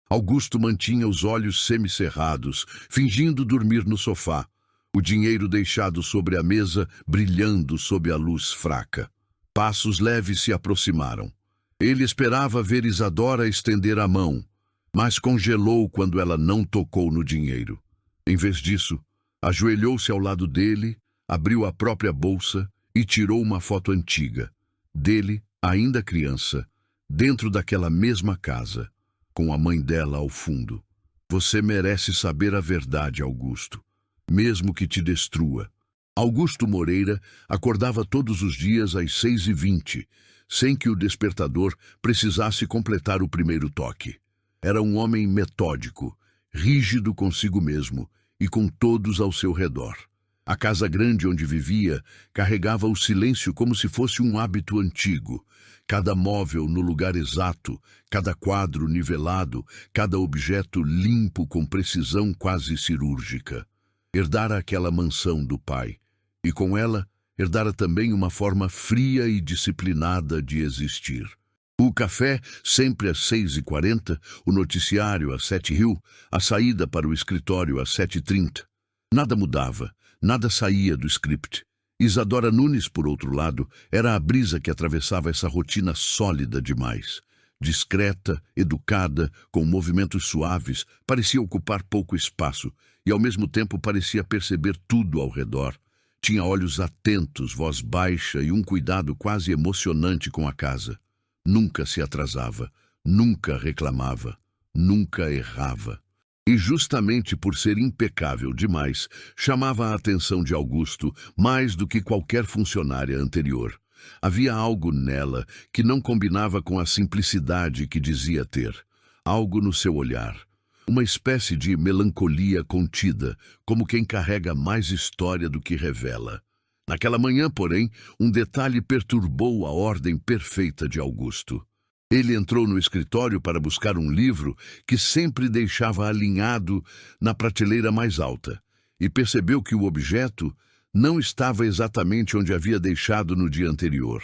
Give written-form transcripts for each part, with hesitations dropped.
Augusto mantinha os olhos semicerrados, fingindo dormir no sofá, o dinheiro deixado sobre a mesa brilhando sob a luz fraca. Passos leves se aproximaram. Ele esperava ver Isadora estender a mão, mas congelou quando ela não tocou no dinheiro. Em vez disso, ajoelhou-se ao lado dele, abriu a própria bolsa e tirou uma foto antiga, dele, ainda criança, dentro daquela mesma casa, com a mãe dela ao fundo. Você merece saber a verdade, Augusto, mesmo que te destrua. Augusto Moreira acordava todos os dias às 6h20, sem que o despertador precisasse completar o primeiro toque. Era um homem metódico, rígido consigo mesmo e com todos ao seu redor. A casa grande onde vivia carregava o silêncio como se fosse um hábito antigo. Cada móvel no lugar exato, cada quadro nivelado, cada objeto limpo com precisão quase cirúrgica. Herdara aquela mansão do pai, e com ela herdara também uma forma fria e disciplinada de existir. O café, sempre às 6h40, o noticiário às 7h, a saída para o escritório às 7h30. Nada mudava, nada saía do script. Isadora Nunes, por outro lado, era a brisa que atravessava essa rotina sólida demais. Discreta, educada, com movimentos suaves, parecia ocupar pouco espaço e ao mesmo tempo parecia perceber tudo ao redor. Tinha olhos atentos, voz baixa e um cuidado quase emocionante com a casa. Nunca se atrasava, nunca reclamava, nunca errava. E justamente por ser impecável demais, chamava a atenção de Augusto mais do que qualquer funcionária anterior. Havia algo nela que não combinava com a simplicidade que dizia ter. Algo no seu olhar. Uma espécie de melancolia contida, como quem carrega mais história do que revela. Naquela manhã, porém, um detalhe perturbou a ordem perfeita de Augusto. Ele entrou no escritório para buscar um livro que sempre deixava alinhado na prateleira mais alta e percebeu que o objeto não estava exatamente onde havia deixado no dia anterior.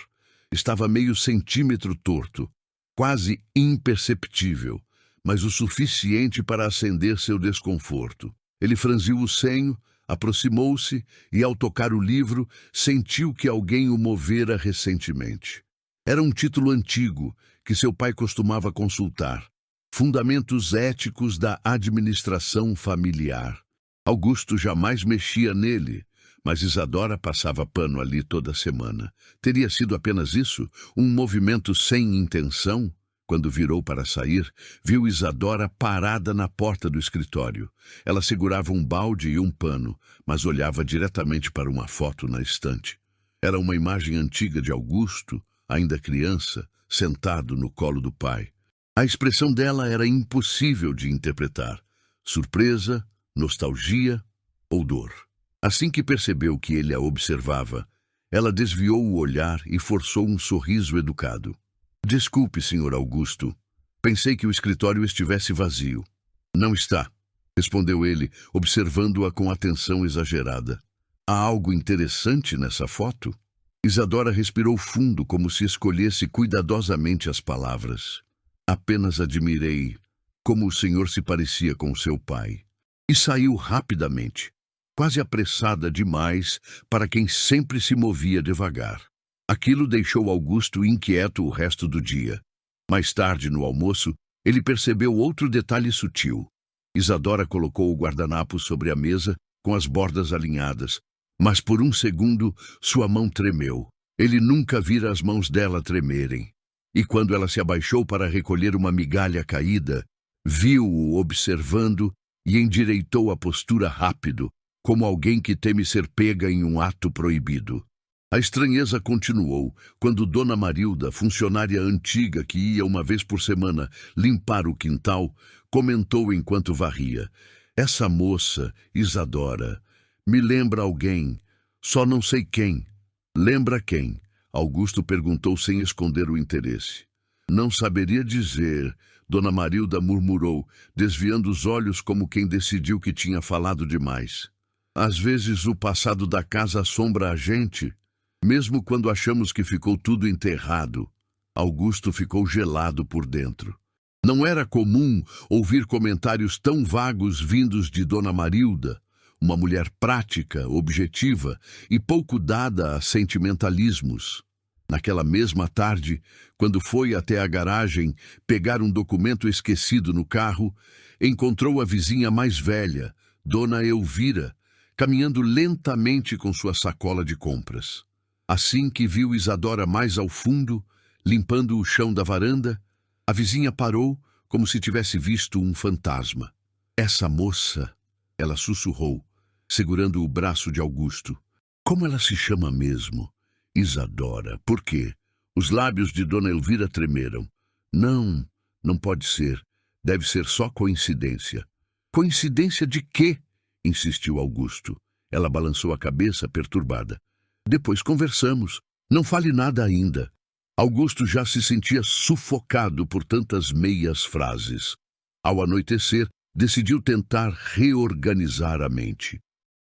Estava meio centímetro torto, quase imperceptível, mas o suficiente para acender seu desconforto. Ele franziu o senho, aproximou-se e, ao tocar o livro, sentiu que alguém o movera recentemente. Era um título antigo que seu pai costumava consultar. Fundamentos éticos da administração familiar. Augusto jamais mexia nele, mas Isadora passava pano ali toda semana. Teria sido apenas isso? Um movimento sem intenção? Quando virou para sair, viu Isadora parada na porta do escritório. Ela segurava um balde e um pano, mas olhava diretamente para uma foto na estante. Era uma imagem antiga de Augusto, ainda criança, sentado no colo do pai. A expressão dela era impossível de interpretar. Surpresa, nostalgia ou dor. Assim que percebeu que ele a observava, ela desviou o olhar e forçou um sorriso educado. Desculpe, Sr. Augusto. Pensei que o escritório estivesse vazio. Não está, respondeu ele, observando-a com atenção exagerada. Há algo interessante nessa foto? Isadora respirou fundo, como se escolhesse cuidadosamente as palavras. Apenas admirei como o senhor se parecia com seu pai. E saiu rapidamente, quase apressada demais para quem sempre se movia devagar. Aquilo deixou Augusto inquieto o resto do dia. Mais tarde, no almoço, ele percebeu outro detalhe sutil. Isadora colocou o guardanapo sobre a mesa, com as bordas alinhadas, mas por um segundo sua mão tremeu. Ele nunca vira as mãos dela tremerem. E quando ela se abaixou para recolher uma migalha caída, viu-o observando e endireitou a postura rápido, como alguém que teme ser pega em um ato proibido. A estranheza continuou quando Dona Marilda, funcionária antiga que ia uma vez por semana limpar o quintal, comentou enquanto varria: "Essa moça, Isadora, me lembra alguém, só não sei quem." "Lembra quem?" Augusto perguntou sem esconder o interesse. "Não saberia dizer", Dona Marilda murmurou, desviando os olhos como quem decidiu que tinha falado demais. "Às vezes o passado da casa assombra a gente, mesmo quando achamos que ficou tudo enterrado." Augusto ficou gelado por dentro. Não era comum ouvir comentários tão vagos vindos de Dona Marilda, uma mulher prática, objetiva e pouco dada a sentimentalismos. Naquela mesma tarde, quando foi até a garagem pegar um documento esquecido no carro, encontrou a vizinha mais velha, Dona Elvira, caminhando lentamente com sua sacola de compras. Assim que viu Isadora mais ao fundo, limpando o chão da varanda, a vizinha parou como se tivesse visto um fantasma. Essa moça, ela sussurrou, segurando o braço de Augusto. Como ela se chama mesmo? Isadora. Por quê? Os lábios de Dona Elvira tremeram. Não, não pode ser. Deve ser só coincidência. Coincidência de quê? Insistiu Augusto. Ela balançou a cabeça, perturbada. Depois conversamos. Não fale nada ainda. Augusto já se sentia sufocado por tantas meias frases. Ao anoitecer, decidiu tentar reorganizar a mente.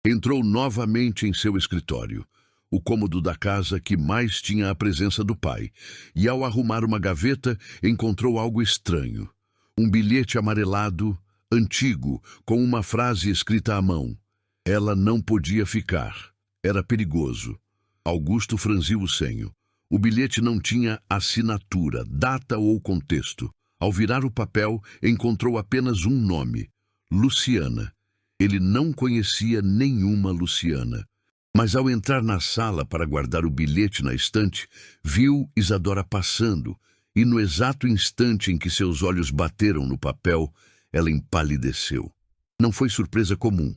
Entrou novamente em seu escritório, o cômodo da casa que mais tinha a presença do pai, e ao arrumar uma gaveta, encontrou algo estranho. Um bilhete amarelado, antigo, com uma frase escrita à mão. Ela não podia ficar. Era perigoso. Augusto franziu o senho. O bilhete não tinha assinatura, data ou contexto. Ao virar o papel, encontrou apenas um nome: Luciana. Ele não conhecia nenhuma Luciana. Mas ao entrar na sala para guardar o bilhete na estante, viu Isadora passando, e no exato instante em que seus olhos bateram no papel, ela empalideceu. Não foi surpresa comum.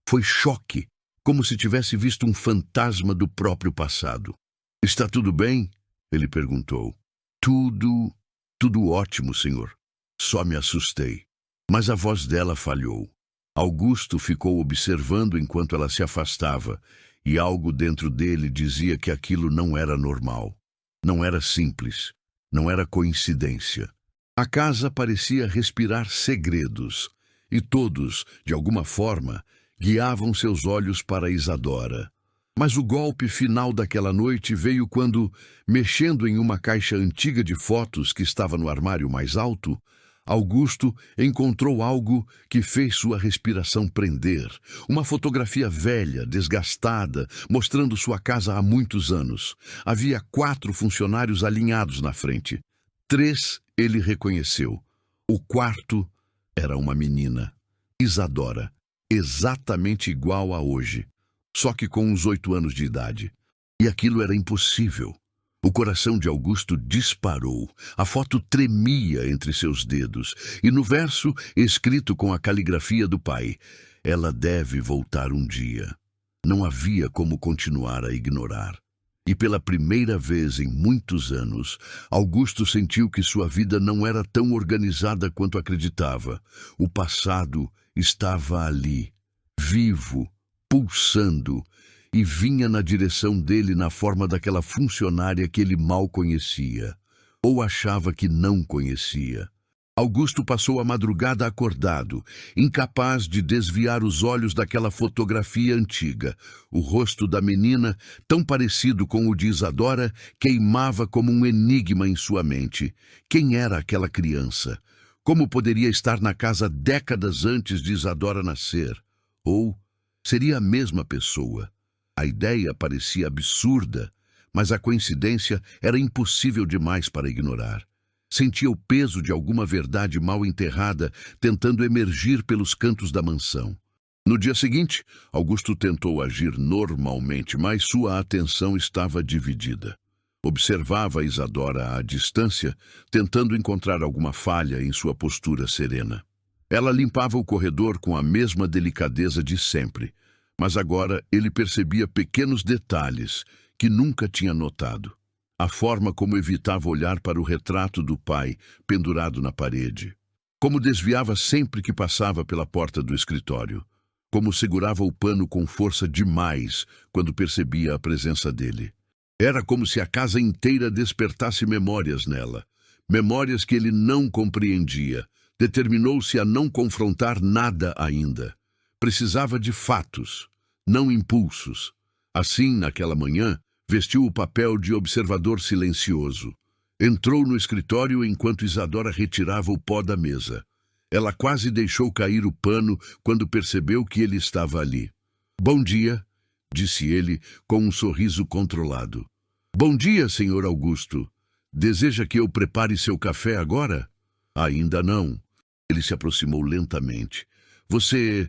Foi choque, como se tivesse visto um fantasma do próprio passado. Está tudo bem? Ele perguntou. Tudo ótimo, senhor. Só me assustei. Mas a voz dela falhou. Augusto ficou observando enquanto ela se afastava, e algo dentro dele dizia que aquilo não era normal. Não era simples. Não era coincidência. A casa parecia respirar segredos, e todos, de alguma forma, guiavam seus olhos para Isadora. Mas o golpe final daquela noite veio quando, mexendo em uma caixa antiga de fotos que estava no armário mais alto, Augusto encontrou algo que fez sua respiração prender. Uma fotografia velha, desgastada, mostrando sua casa há muitos anos. Havia 4 funcionários alinhados na frente. 3 ele reconheceu. O 4º era uma menina, Isadora, exatamente igual a hoje, só que com uns 8 anos de idade. E aquilo era impossível. O coração de Augusto disparou. A foto tremia entre seus dedos. E no verso, escrito com a caligrafia do pai, ela deve voltar um dia. Não havia como continuar a ignorar. E pela primeira vez em muitos anos, Augusto sentiu que sua vida não era tão organizada quanto acreditava. O passado estava ali, vivo, pulsando, e vinha na direção dele na forma daquela funcionária que ele mal conhecia, ou achava que não conhecia. Augusto passou a madrugada acordado, incapaz de desviar os olhos daquela fotografia antiga. O rosto da menina, tão parecido com o de Isadora, queimava como um enigma em sua mente. Quem era aquela criança? Como poderia estar na casa décadas antes de Isadora nascer? Ou seria a mesma pessoa? A ideia parecia absurda, mas a coincidência era impossível demais para ignorar. Sentia o peso de alguma verdade mal enterrada tentando emergir pelos cantos da mansão. No dia seguinte, Augusto tentou agir normalmente, mas sua atenção estava dividida. Observava Isadora à distância, tentando encontrar alguma falha em sua postura serena. Ela limpava o corredor com a mesma delicadeza de sempre, mas agora ele percebia pequenos detalhes que nunca tinha notado. A forma como evitava olhar para o retrato do pai pendurado na parede. Como desviava sempre que passava pela porta do escritório. Como segurava o pano com força demais quando percebia a presença dele. Era como se a casa inteira despertasse memórias nela. Memórias que ele não compreendia. Determinou-se a não confrontar nada ainda. Precisava de fatos, não impulsos. Assim, naquela manhã, vestiu o papel de observador silencioso. Entrou no escritório enquanto Isadora retirava o pó da mesa. Ela quase deixou cair o pano quando percebeu que ele estava ali. "Bom dia", disse ele com um sorriso controlado. "Bom dia, Sr. Augusto. Deseja que eu prepare seu café agora?" "Ainda não." Ele se aproximou lentamente. "Você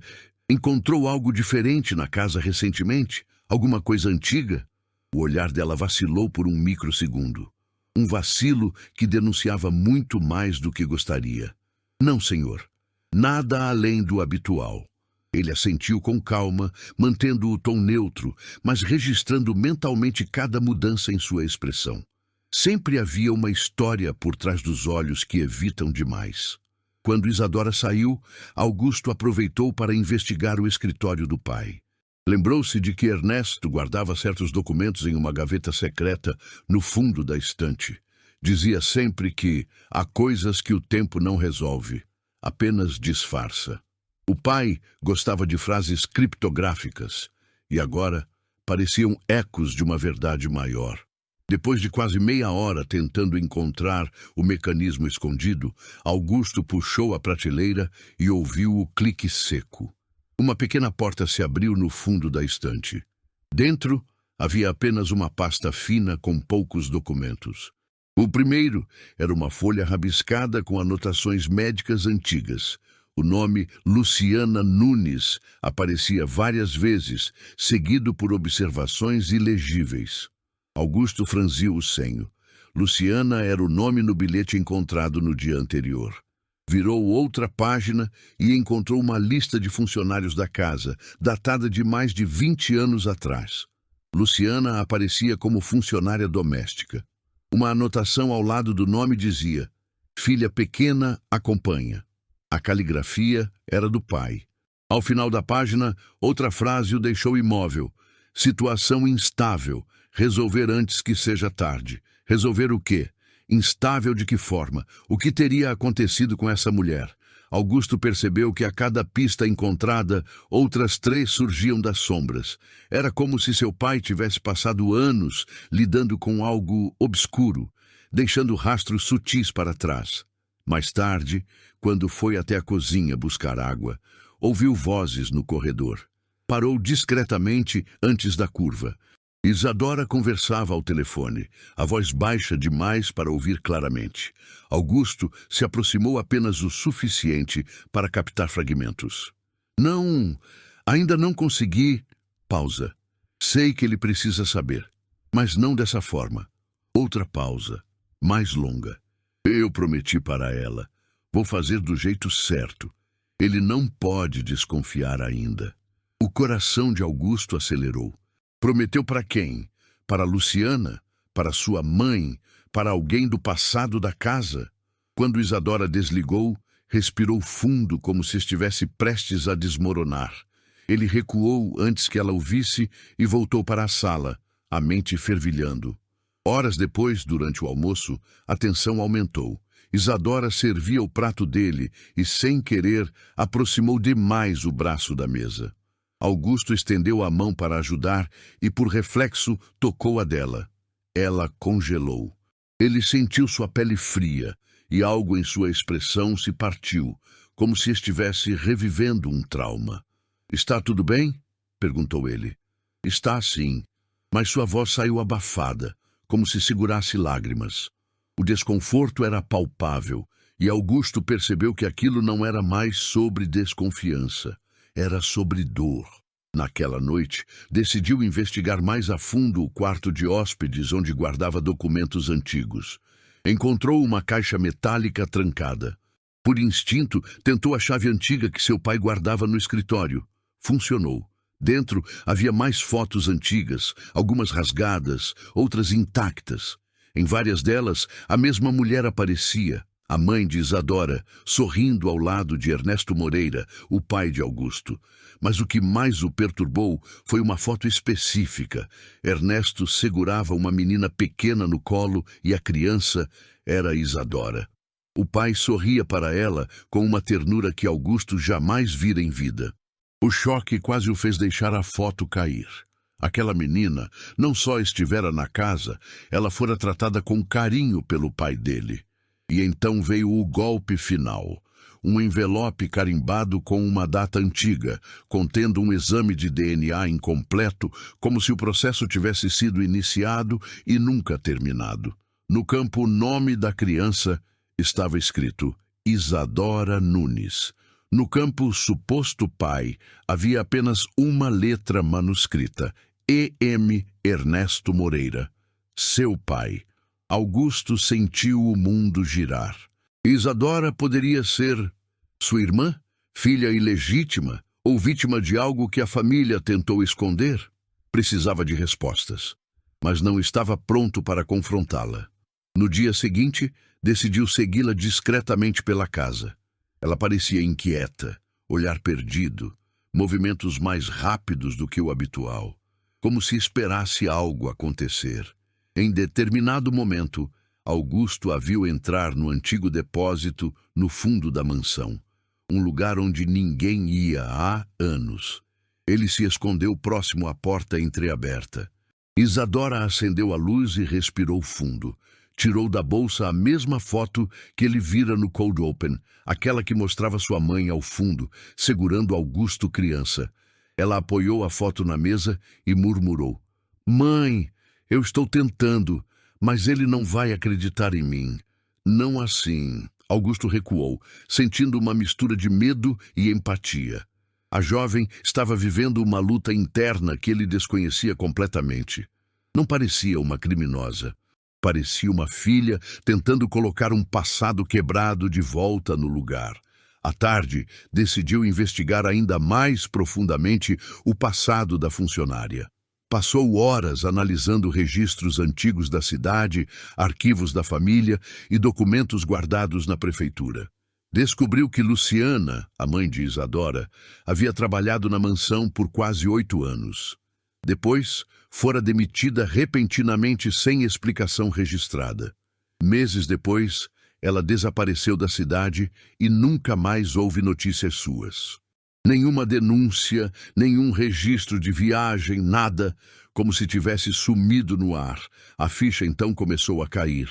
encontrou algo diferente na casa recentemente? Alguma coisa antiga?" O olhar dela vacilou por um microsegundo. Um vacilo que denunciava muito mais do que gostaria. "Não, senhor. Nada além do habitual." Ele assentiu com calma, mantendo o tom neutro, mas registrando mentalmente cada mudança em sua expressão. Sempre havia uma história por trás dos olhos que evitam demais. Quando Isadora saiu, Augusto aproveitou para investigar o escritório do pai. Lembrou-se de que Ernesto guardava certos documentos em uma gaveta secreta no fundo da estante. Dizia sempre que há coisas que o tempo não resolve, apenas disfarça. O pai gostava de frases criptográficas, e agora pareciam ecos de uma verdade maior. Depois de quase meia hora tentando encontrar o mecanismo escondido, Augusto puxou a prateleira e ouviu o clique seco. Uma pequena porta se abriu no fundo da estante. Dentro havia apenas uma pasta fina com poucos documentos. O primeiro era uma folha rabiscada com anotações médicas antigas. O nome Luciana Nunes aparecia várias vezes, seguido por observações ilegíveis. Augusto franziu o senho. Luciana era o nome no bilhete encontrado no dia anterior. Virou outra página e encontrou uma lista de funcionários da casa, datada de mais de 20 anos atrás. Luciana aparecia como funcionária doméstica. Uma anotação ao lado do nome dizia: "Filha pequena acompanha." A caligrafia era do pai. Ao final da página, outra frase o deixou imóvel. "Situação instável. Resolver antes que seja tarde." Resolver o quê? Instável de que forma? O que teria acontecido com essa mulher? Augusto percebeu que a cada pista encontrada, outras 3 surgiam das sombras. Era como se seu pai tivesse passado anos lidando com algo obscuro, deixando rastros sutis para trás. Mais tarde, quando foi até a cozinha buscar água, ouviu vozes no corredor. Parou discretamente antes da curva. Isadora conversava ao telefone, a voz baixa demais para ouvir claramente. Augusto se aproximou apenas o suficiente para captar fragmentos. "Não, ainda não consegui." Pausa. "Sei que ele precisa saber, mas não dessa forma." Outra pausa, mais longa. "Eu prometi para ela. Vou fazer do jeito certo. Ele não pode desconfiar ainda." O coração de Augusto acelerou. Prometeu para quem? Para Luciana? Para sua mãe? Para alguém do passado da casa? Quando Isadora desligou, respirou fundo como se estivesse prestes a desmoronar. Ele recuou antes que ela o visse e voltou para a sala, a mente fervilhando. Horas depois, durante o almoço, a tensão aumentou. Isadora servia o prato dele e, sem querer, aproximou demais o braço da mesa. Augusto estendeu a mão para ajudar e, por reflexo, tocou a dela. Ela congelou. Ele sentiu sua pele fria e algo em sua expressão se partiu, como se estivesse revivendo um trauma. "Está tudo bem?" perguntou ele. "Está sim." Mas sua voz saiu abafada, como se segurasse lágrimas. O desconforto era palpável e Augusto percebeu que aquilo não era mais sobre desconfiança. Era sobre dor. Naquela noite, decidiu investigar mais a fundo o quarto de hóspedes onde guardava documentos antigos. Encontrou uma caixa metálica trancada. Por instinto, tentou a chave antiga que seu pai guardava no escritório. Funcionou. Dentro havia mais fotos antigas, algumas rasgadas, outras intactas. Em várias delas, a mesma mulher aparecia. A mãe de Isadora, sorrindo ao lado de Ernesto Moreira, o pai de Augusto. Mas o que mais o perturbou foi uma foto específica. Ernesto segurava uma menina pequena no colo e a criança era Isadora. O pai sorria para ela com uma ternura que Augusto jamais vira em vida. O choque quase o fez deixar a foto cair. Aquela menina não só estivera na casa, ela fora tratada com carinho pelo pai dele. E então veio o golpe final. Um envelope carimbado com uma data antiga, contendo um exame de DNA incompleto, como se o processo tivesse sido iniciado e nunca terminado. No campo nome da criança estava escrito Isadora Nunes. No campo suposto pai havia apenas uma letra manuscrita, E.M. Ernesto Moreira. Seu pai. Augusto sentiu o mundo girar. Isadora poderia ser sua irmã, filha ilegítima ou vítima de algo que a família tentou esconder? Precisava de respostas, mas não estava pronto para confrontá-la. No dia seguinte, decidiu segui-la discretamente pela casa. Ela parecia inquieta, olhar perdido, movimentos mais rápidos do que o habitual, como se esperasse algo acontecer. Em determinado momento, Augusto a viu entrar no antigo depósito no fundo da mansão, um lugar onde ninguém ia há anos. Ele se escondeu próximo à porta entreaberta. Isadora acendeu a luz e respirou fundo. Tirou da bolsa a mesma foto que ele vira no Cold Open, aquela que mostrava sua mãe ao fundo, segurando Augusto criança. Ela apoiou a foto na mesa e murmurou: "Mãe, eu estou tentando, mas ele não vai acreditar em mim." "Não assim." Augusto recuou, sentindo uma mistura de medo e empatia. A jovem estava vivendo uma luta interna que ele desconhecia completamente. Não parecia uma criminosa. Parecia uma filha tentando colocar um passado quebrado de volta no lugar. À tarde, decidiu investigar ainda mais profundamente o passado da funcionária. Passou horas analisando registros antigos da cidade, arquivos da família e documentos guardados na prefeitura. Descobriu que Luciana, a mãe de Isadora, havia trabalhado na mansão por quase 8 anos. Depois, fora demitida repentinamente sem explicação registrada. Meses depois, ela desapareceu da cidade e nunca mais houve notícias suas. Nenhuma denúncia, nenhum registro de viagem, nada, como se tivesse sumido no ar. A ficha então começou a cair.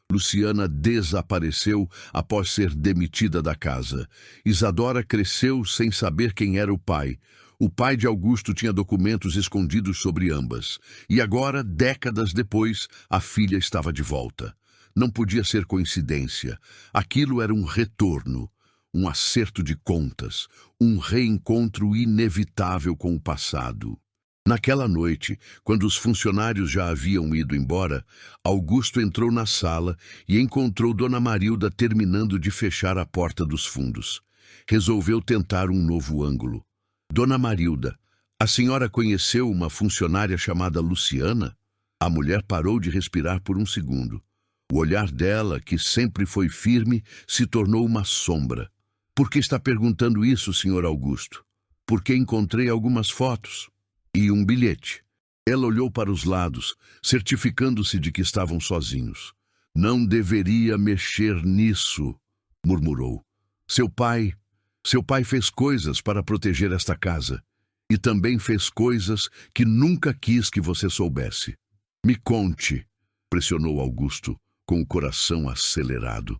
Luciana desapareceu após ser demitida da casa. Isadora cresceu sem saber quem era o pai. O pai de Augusto tinha documentos escondidos sobre ambas. E agora, décadas depois, a filha estava de volta. Não podia ser coincidência. Aquilo era um retorno, um acerto de contas, um reencontro inevitável com o passado. Naquela noite, quando os funcionários já haviam ido embora, Augusto entrou na sala e encontrou Dona Marilda terminando de fechar a porta dos fundos. Resolveu tentar um novo ângulo. "Dona Marilda, a senhora conheceu uma funcionária chamada Luciana?" A mulher parou de respirar por um segundo. O olhar dela, que sempre foi firme, se tornou uma sombra. "Por que está perguntando isso, Sr. Augusto?" "Porque encontrei algumas fotos e um bilhete." Ela olhou para os lados, certificando-se de que estavam sozinhos. "Não deveria mexer nisso", murmurou. Seu pai fez coisas para proteger esta casa. E também fez coisas que nunca quis que você soubesse." "Me conte", pressionou Augusto, com o coração acelerado.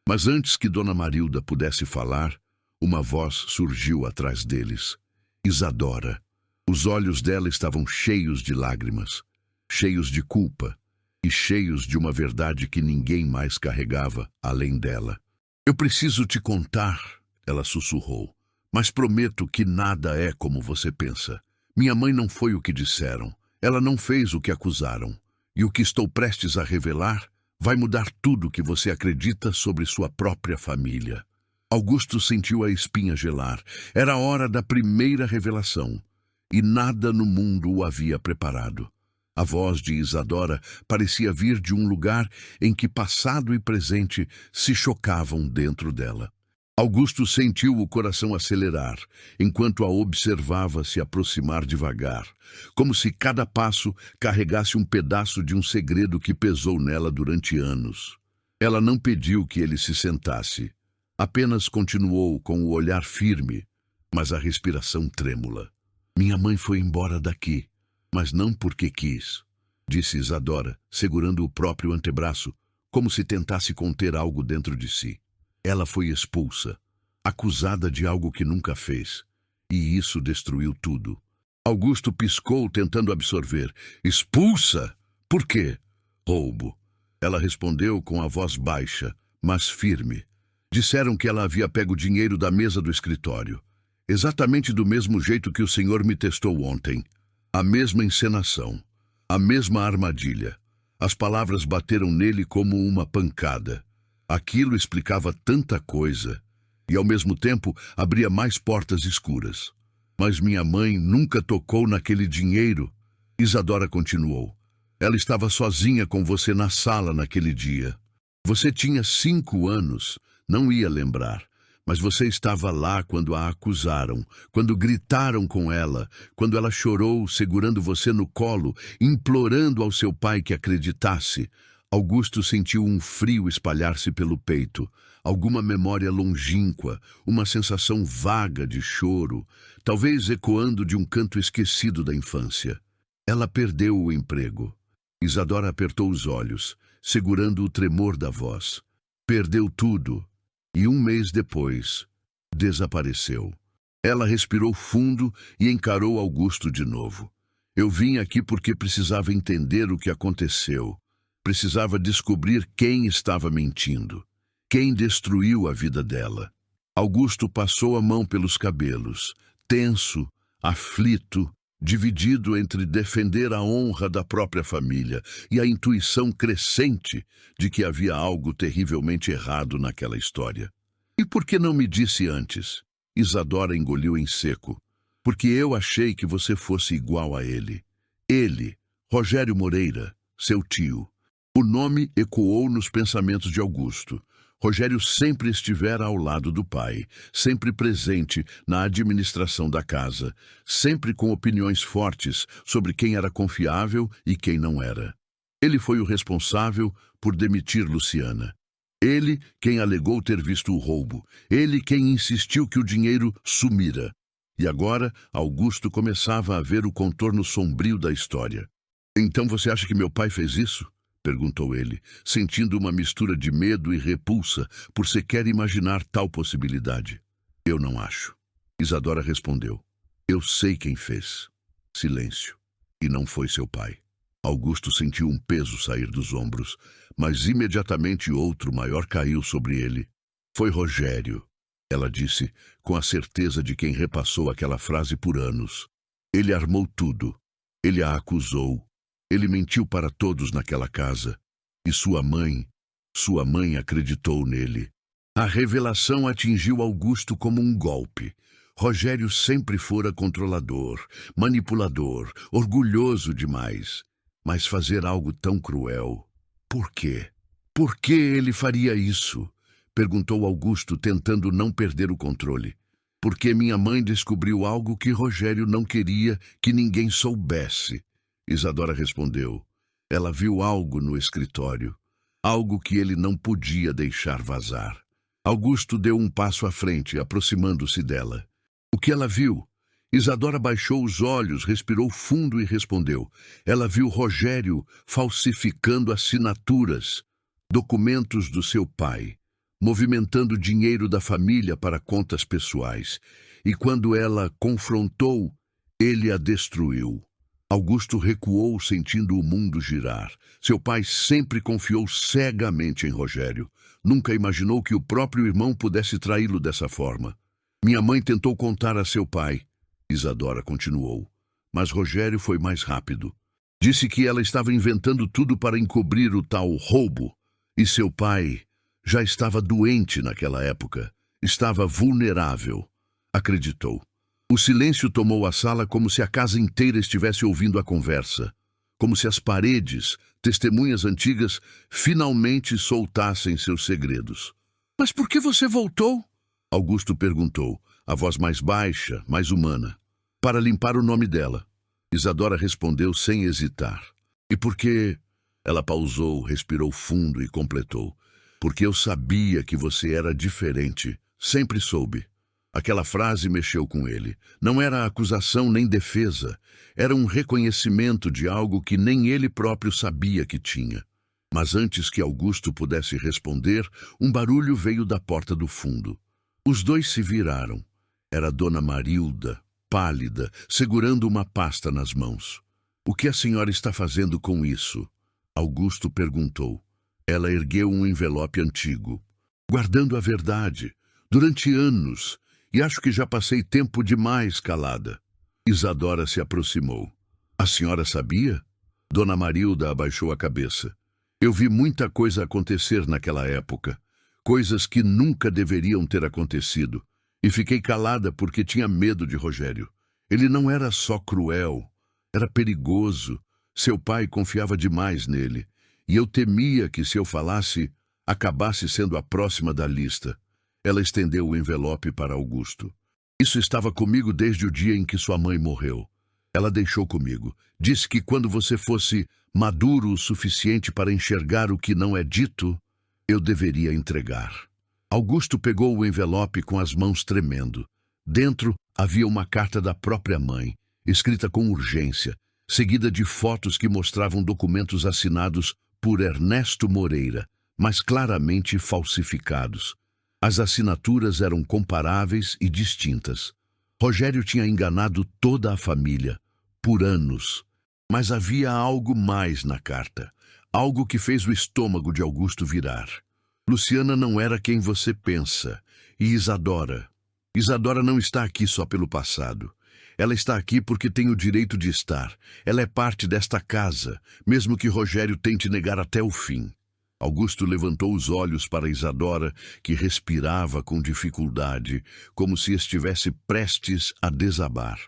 Mas antes que Dona Marilda pudesse falar, uma voz surgiu atrás deles. Isadora. Os olhos dela estavam cheios de lágrimas, cheios de culpa e cheios de uma verdade que ninguém mais carregava além dela. "Eu preciso te contar", ela sussurrou, "mas prometo que nada é como você pensa. Minha mãe não foi o que disseram. Ela não fez o que acusaram. E o que estou prestes a revelar vai mudar tudo o que você acredita sobre sua própria família." Augusto sentiu a espinha gelar. Era a hora da primeira revelação. E nada no mundo o havia preparado. A voz de Isadora parecia vir de um lugar em que passado e presente se chocavam dentro dela. Augusto sentiu o coração acelerar, enquanto a observava se aproximar devagar, como se cada passo carregasse um pedaço de um segredo que pesou nela durante anos. Ela não pediu que ele se sentasse. Apenas continuou com o olhar firme, mas a respiração trêmula. "Minha mãe foi embora daqui, Mas não porque quis, disse Isadora, segurando o próprio antebraço, como se tentasse conter algo dentro de si. Ela foi expulsa, acusada de algo que nunca fez, e isso destruiu tudo. Augusto piscou, tentando absorver. Expulsa? Por quê? Roubo. Ela respondeu com a voz baixa, mas firme. Disseram que ela havia pego dinheiro da mesa do escritório. Exatamente do mesmo jeito que o senhor me testou ontem. A mesma encenação. A mesma armadilha. As palavras bateram nele como uma pancada. Aquilo explicava tanta coisa. E, ao mesmo tempo, abria mais portas escuras. Mas minha mãe nunca tocou naquele dinheiro. Isadora continuou. Ela estava sozinha com você na sala naquele dia. Você tinha 5 anos, não ia lembrar. Mas você estava lá quando a acusaram, quando gritaram com ela, quando ela chorou segurando você no colo, implorando ao seu pai que acreditasse. Augusto sentiu um frio espalhar-se pelo peito, alguma memória longínqua, uma sensação vaga de choro, talvez ecoando de um canto esquecido da infância. Ela perdeu o emprego. Isadora apertou os olhos, segurando o tremor da voz. Perdeu tudo. E 1 mês depois, desapareceu. Ela respirou fundo e encarou Augusto de novo. Eu vim aqui porque precisava entender o que aconteceu. Precisava descobrir quem estava mentindo. Quem destruiu a vida dela. Augusto passou a mão pelos cabelos, tenso, aflito, dividido entre defender a honra da própria família e a intuição crescente de que havia algo terrivelmente errado naquela história. E por que não me disse antes? Isadora engoliu em seco. Porque eu achei que você fosse igual a ele. Ele, Rogério Moreira, seu tio. O nome ecoou nos pensamentos de Augusto. Rogério sempre estivera ao lado do pai, sempre presente na administração da casa, sempre com opiniões fortes sobre quem era confiável e quem não era. Ele foi o responsável por demitir Luciana. Ele quem alegou ter visto o roubo. Ele quem insistiu que o dinheiro sumira. E agora, Augusto começava a ver o contorno sombrio da história. Então você acha que meu pai fez isso? Perguntou ele, sentindo uma mistura de medo e repulsa por sequer imaginar tal possibilidade. Eu não acho. Isadora respondeu. Eu sei quem fez. Silêncio. E não foi seu pai. Augusto sentiu um peso sair dos ombros, mas imediatamente outro maior caiu sobre ele. Foi Rogério, ela disse, com a certeza de quem repassou aquela frase por anos. Ele armou tudo. Ele a acusou. Ele mentiu para todos naquela casa. E sua mãe acreditou nele. A revelação atingiu Augusto como um golpe. Rogério sempre fora controlador, manipulador, orgulhoso demais. Mas fazer algo tão cruel... Por quê? Por que ele faria isso? Perguntou Augusto, tentando não perder o controle. Porque minha mãe descobriu algo que Rogério não queria que ninguém soubesse. Isadora respondeu. Ela viu algo no escritório. Algo que ele não podia deixar vazar. Augusto deu um passo à frente, aproximando-se dela. O que ela viu? Isadora baixou os olhos, respirou fundo e respondeu. Ela viu Rogério falsificando assinaturas, documentos do seu pai, movimentando dinheiro da família para contas pessoais. E quando ela confrontou, ele a destruiu. Augusto recuou, sentindo o mundo girar. Seu pai sempre confiou cegamente em Rogério. Nunca imaginou que o próprio irmão pudesse traí-lo dessa forma. Minha mãe tentou contar a seu pai. Isadora continuou. Mas Rogério foi mais rápido. Disse que ela estava inventando tudo para encobrir o tal roubo. E seu pai já estava doente naquela época. Estava vulnerável. Acreditou. O silêncio tomou a sala como se a casa inteira estivesse ouvindo a conversa. Como se as paredes, testemunhas antigas, finalmente soltassem seus segredos. Mas por que você voltou? Augusto perguntou, a voz mais baixa, mais humana. Para limpar o nome dela. Isadora respondeu sem hesitar. E por quê? Ela pausou, respirou fundo e completou. Porque eu sabia que você era diferente. Sempre soube. Aquela frase mexeu com ele. Não era acusação nem defesa. Era um reconhecimento de algo que nem ele próprio sabia que tinha. Mas antes que Augusto pudesse responder, um barulho veio da porta do fundo. Os dois se viraram. Era Dona Marilda, pálida, segurando uma pasta nas mãos. "O que a senhora está fazendo com isso?" Augusto perguntou. Ela ergueu um envelope antigo. "Guardando a verdade. Durante anos. E acho que já passei tempo demais calada." Isadora se aproximou. "A senhora sabia?" Dona Marilda abaixou a cabeça. "Eu vi muita coisa acontecer naquela época. Coisas que nunca deveriam ter acontecido. E fiquei calada porque tinha medo de Rogério. Ele não era só cruel. Era perigoso. Seu pai confiava demais nele. E eu temia que, se eu falasse, acabasse sendo a próxima da lista." Ela estendeu o envelope para Augusto. "Isso estava comigo desde o dia em que sua mãe morreu. Ela deixou comigo. Disse que quando você fosse maduro o suficiente para enxergar o que não é dito, eu deveria entregar." Augusto pegou o envelope com as mãos tremendo. Dentro havia uma carta da própria mãe, escrita com urgência, seguida de fotos que mostravam documentos assinados por Ernesto Moreira, mas claramente falsificados. As assinaturas eram comparáveis e distintas. Rogério tinha enganado toda a família, por anos. Mas havia algo mais na carta, algo que fez o estômago de Augusto virar. "Luciana não era quem você pensa. E Isadora não está aqui só pelo passado. Ela está aqui porque tem o direito de estar. Ela é parte desta casa, mesmo que Rogério tente negar até o fim." Augusto levantou os olhos para Isadora, que respirava com dificuldade, como se estivesse prestes a desabar.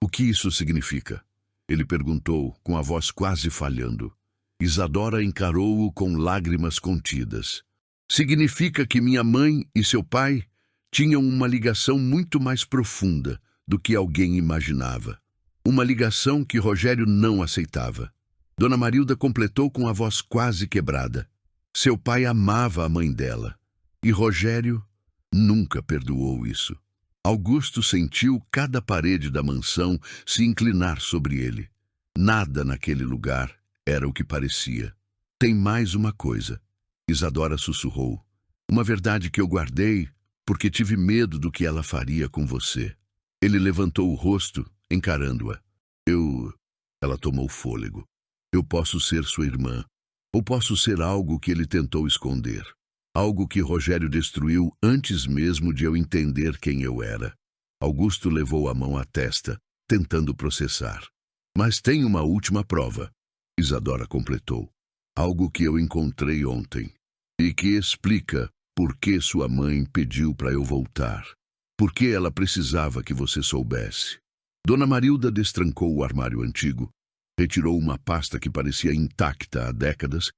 "O que isso significa?" ele perguntou, com a voz quase falhando. Isadora encarou-o com lágrimas contidas. "Significa que minha mãe e seu pai tinham uma ligação muito mais profunda do que alguém imaginava. Uma ligação que Rogério não aceitava." Dona Marilda completou com a voz quase quebrada. "Seu pai amava a mãe dela, e Rogério nunca perdoou isso." Augusto sentiu cada parede da mansão se inclinar sobre ele. Nada naquele lugar era o que parecia. "Tem mais uma coisa," Isadora sussurrou. "Uma verdade que eu guardei porque tive medo do que ela faria com você." Ele levantou o rosto, encarando-a. Ela tomou fôlego. "Eu posso ser sua irmã. Ou posso ser algo que ele tentou esconder. Algo que Rogério destruiu antes mesmo de eu entender quem eu era." Augusto levou a mão à testa, tentando processar. "Mas tem uma última prova," Isadora completou. "Algo que eu encontrei ontem. E que explica por que sua mãe pediu para eu voltar. Por que ela precisava que você soubesse." Dona Marilda destrancou o armário antigo, retirou uma pasta que parecia intacta há décadas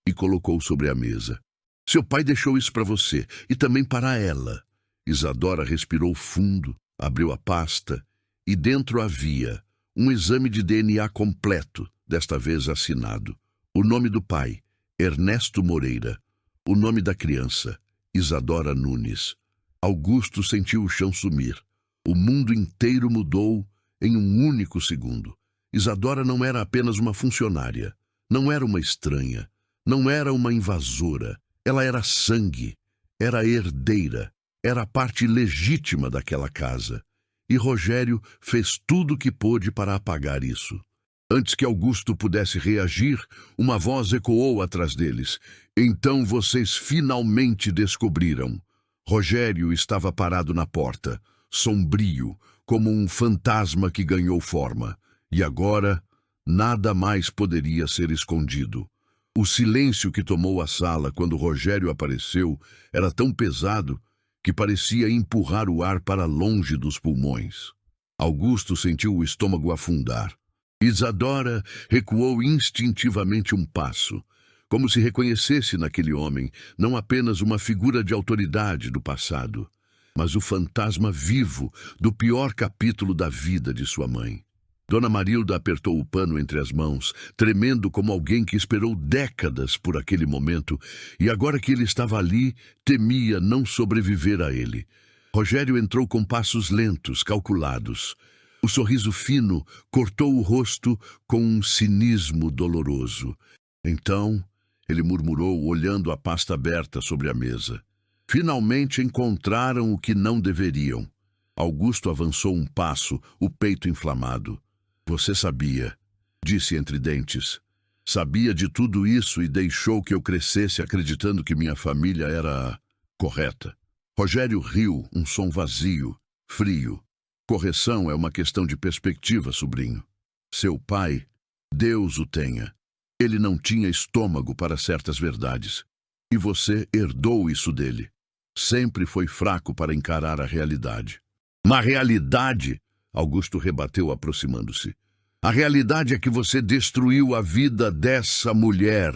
e colocou sobre a mesa. "Seu pai deixou isso para você e também para ela." Isadora respirou fundo, abriu a pasta e dentro havia um exame de DNA completo, desta vez assinado. O nome do pai, Ernesto Moreira. O nome da criança, Isadora Nunes. Augusto sentiu o chão sumir. O mundo inteiro mudou em um único segundo. Isadora não era apenas uma funcionária, não era uma estranha, não era uma invasora. Ela era sangue, era herdeira, era a parte legítima daquela casa. E Rogério fez tudo o que pôde para apagar isso. Antes que Augusto pudesse reagir, uma voz ecoou atrás deles. "Então vocês finalmente descobriram." Rogério estava parado na porta, sombrio, como um fantasma que ganhou forma. E agora, nada mais poderia ser escondido. O silêncio que tomou a sala quando Rogério apareceu era tão pesado que parecia empurrar o ar para longe dos pulmões. Augusto sentiu o estômago afundar. Isadora recuou instintivamente um passo, como se reconhecesse naquele homem não apenas uma figura de autoridade do passado, mas o fantasma vivo do pior capítulo da vida de sua mãe. Dona Marilda apertou o pano entre as mãos, tremendo como alguém que esperou décadas por aquele momento, e agora que ele estava ali, temia não sobreviver a ele. Rogério entrou com passos lentos, calculados. O sorriso fino cortou o rosto com um cinismo doloroso. Então, ele murmurou, olhando a pasta aberta sobre a mesa. Finalmente encontraram o que não deveriam. Augusto avançou um passo, o peito inflamado. Você sabia, disse entre dentes. Sabia de tudo isso e deixou que eu crescesse acreditando que minha família era correta. Rogério riu, um som vazio, frio. Correção é uma questão de perspectiva, sobrinho. Seu pai, Deus o tenha. Ele não tinha estômago para certas verdades. E você herdou isso dele. Sempre foi fraco para encarar a realidade. Uma realidade? Augusto rebateu, aproximando-se. A realidade é que você destruiu a vida dessa mulher.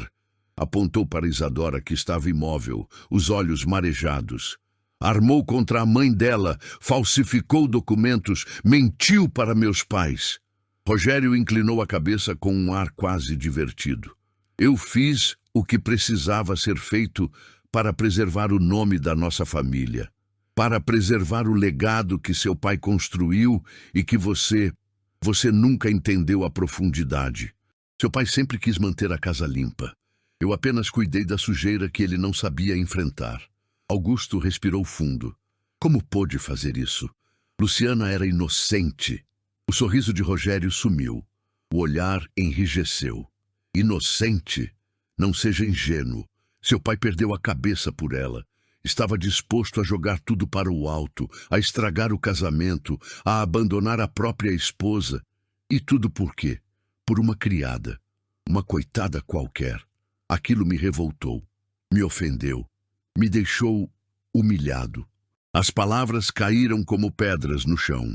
Apontou para Isadora, que estava imóvel, os olhos marejados. Armou contra a mãe dela, falsificou documentos, mentiu para meus pais. Rogério inclinou a cabeça com um ar quase divertido. Eu fiz o que precisava ser feito para preservar o nome da nossa família, para preservar o legado que seu pai construiu e que você nunca entendeu a profundidade. Seu pai sempre quis manter a casa limpa. Eu apenas cuidei da sujeira que ele não sabia enfrentar. Augusto respirou fundo. Como pôde fazer isso? Luciana era inocente. O sorriso de Rogério sumiu. O olhar enrijeceu. Inocente? Não seja ingênuo. Seu pai perdeu a cabeça por ela. Estava disposto a jogar tudo para o alto, a estragar o casamento, a abandonar a própria esposa. E tudo por quê? Por uma criada. Uma coitada qualquer. Aquilo me revoltou. Me ofendeu. Me deixou humilhado. As palavras caíram como pedras no chão.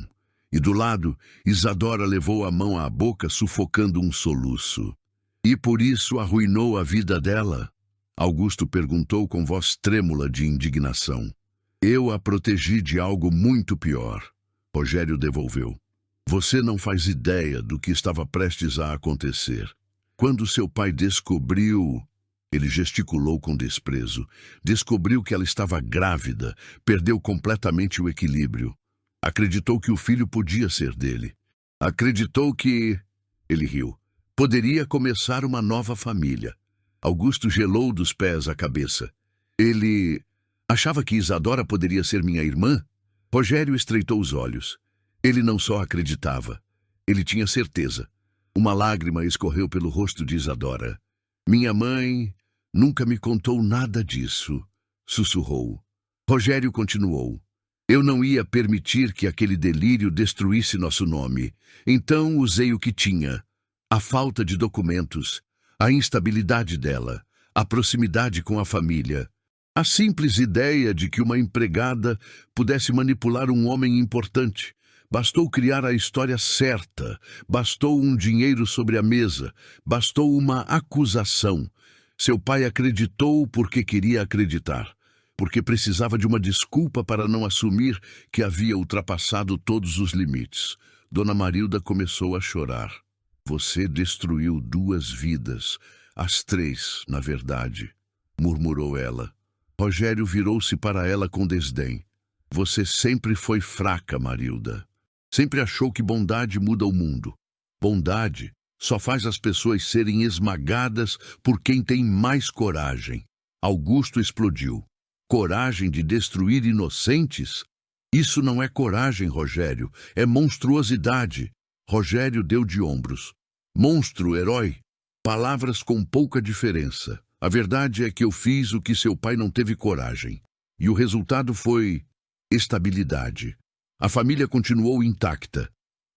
E do lado, Isadora levou a mão à boca, sufocando um soluço. E por isso arruinou a vida dela? Augusto perguntou com voz trêmula de indignação. Eu a protegi de algo muito pior. Rogério devolveu. Você não faz ideia do que estava prestes a acontecer. Quando seu pai descobriu... Ele gesticulou com desprezo. Descobriu que ela estava grávida, perdeu completamente o equilíbrio. Acreditou que o filho podia ser dele. Acreditou que... Ele riu. Poderia começar uma nova família. Augusto gelou dos pés à cabeça. Ele... achava que Isadora poderia ser minha irmã? Rogério estreitou os olhos. Ele não só acreditava. Ele tinha certeza. Uma lágrima escorreu pelo rosto de Isadora. Minha mãe nunca me contou nada disso, sussurrou. Rogério continuou. Eu não ia permitir que aquele delírio destruísse nosso nome. Então usei o que tinha. A falta de documentos, a instabilidade dela, a proximidade com a família. A simples ideia de que uma empregada pudesse manipular um homem importante. Bastou criar a história certa, bastou um dinheiro sobre a mesa, bastou uma acusação. Seu pai acreditou porque queria acreditar, porque precisava de uma desculpa para não assumir que havia ultrapassado todos os limites. Dona Marilda começou a chorar. Você destruiu 2 vidas, as 3, na verdade, murmurou ela. Rogério virou-se para ela com desdém. Você sempre foi fraca, Marilda. Sempre achou que bondade muda o mundo. Bondade só faz as pessoas serem esmagadas por quem tem mais coragem. Augusto explodiu. Coragem de destruir inocentes? Isso não é coragem, Rogério. É monstruosidade. Rogério deu de ombros. Monstro, herói. Palavras com pouca diferença. A verdade é que eu fiz o que seu pai não teve coragem. E o resultado foi estabilidade. A família continuou intacta.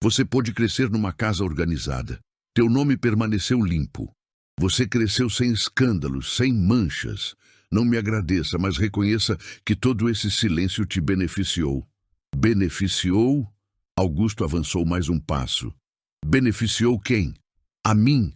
Você pôde crescer numa casa organizada. Teu nome permaneceu limpo. Você cresceu sem escândalos, sem manchas. Não me agradeça, mas reconheça que todo esse silêncio te beneficiou. Beneficiou? Augusto avançou mais um passo. Beneficiou quem? A mim?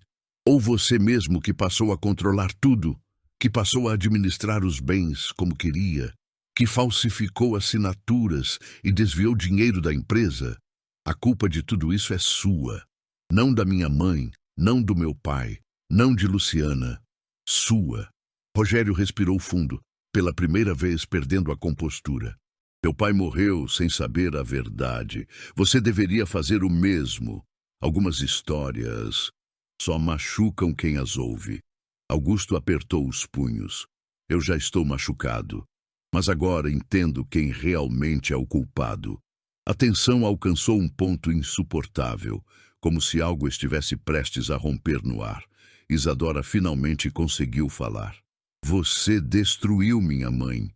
Ou você mesmo que passou a controlar tudo? Que passou a administrar os bens como queria? Que falsificou assinaturas e desviou dinheiro da empresa? A culpa de tudo isso é sua. Não da minha mãe, não do meu pai, não de Luciana. Sua. Rogério respirou fundo, pela primeira vez perdendo a compostura. Teu pai morreu sem saber a verdade. Você deveria fazer o mesmo. Algumas histórias só machucam quem as ouve. Augusto apertou os punhos. Eu já estou machucado, mas agora entendo quem realmente é o culpado. A tensão alcançou um ponto insuportável, como se algo estivesse prestes a romper no ar. Isadora finalmente conseguiu falar. Você destruiu minha mãe.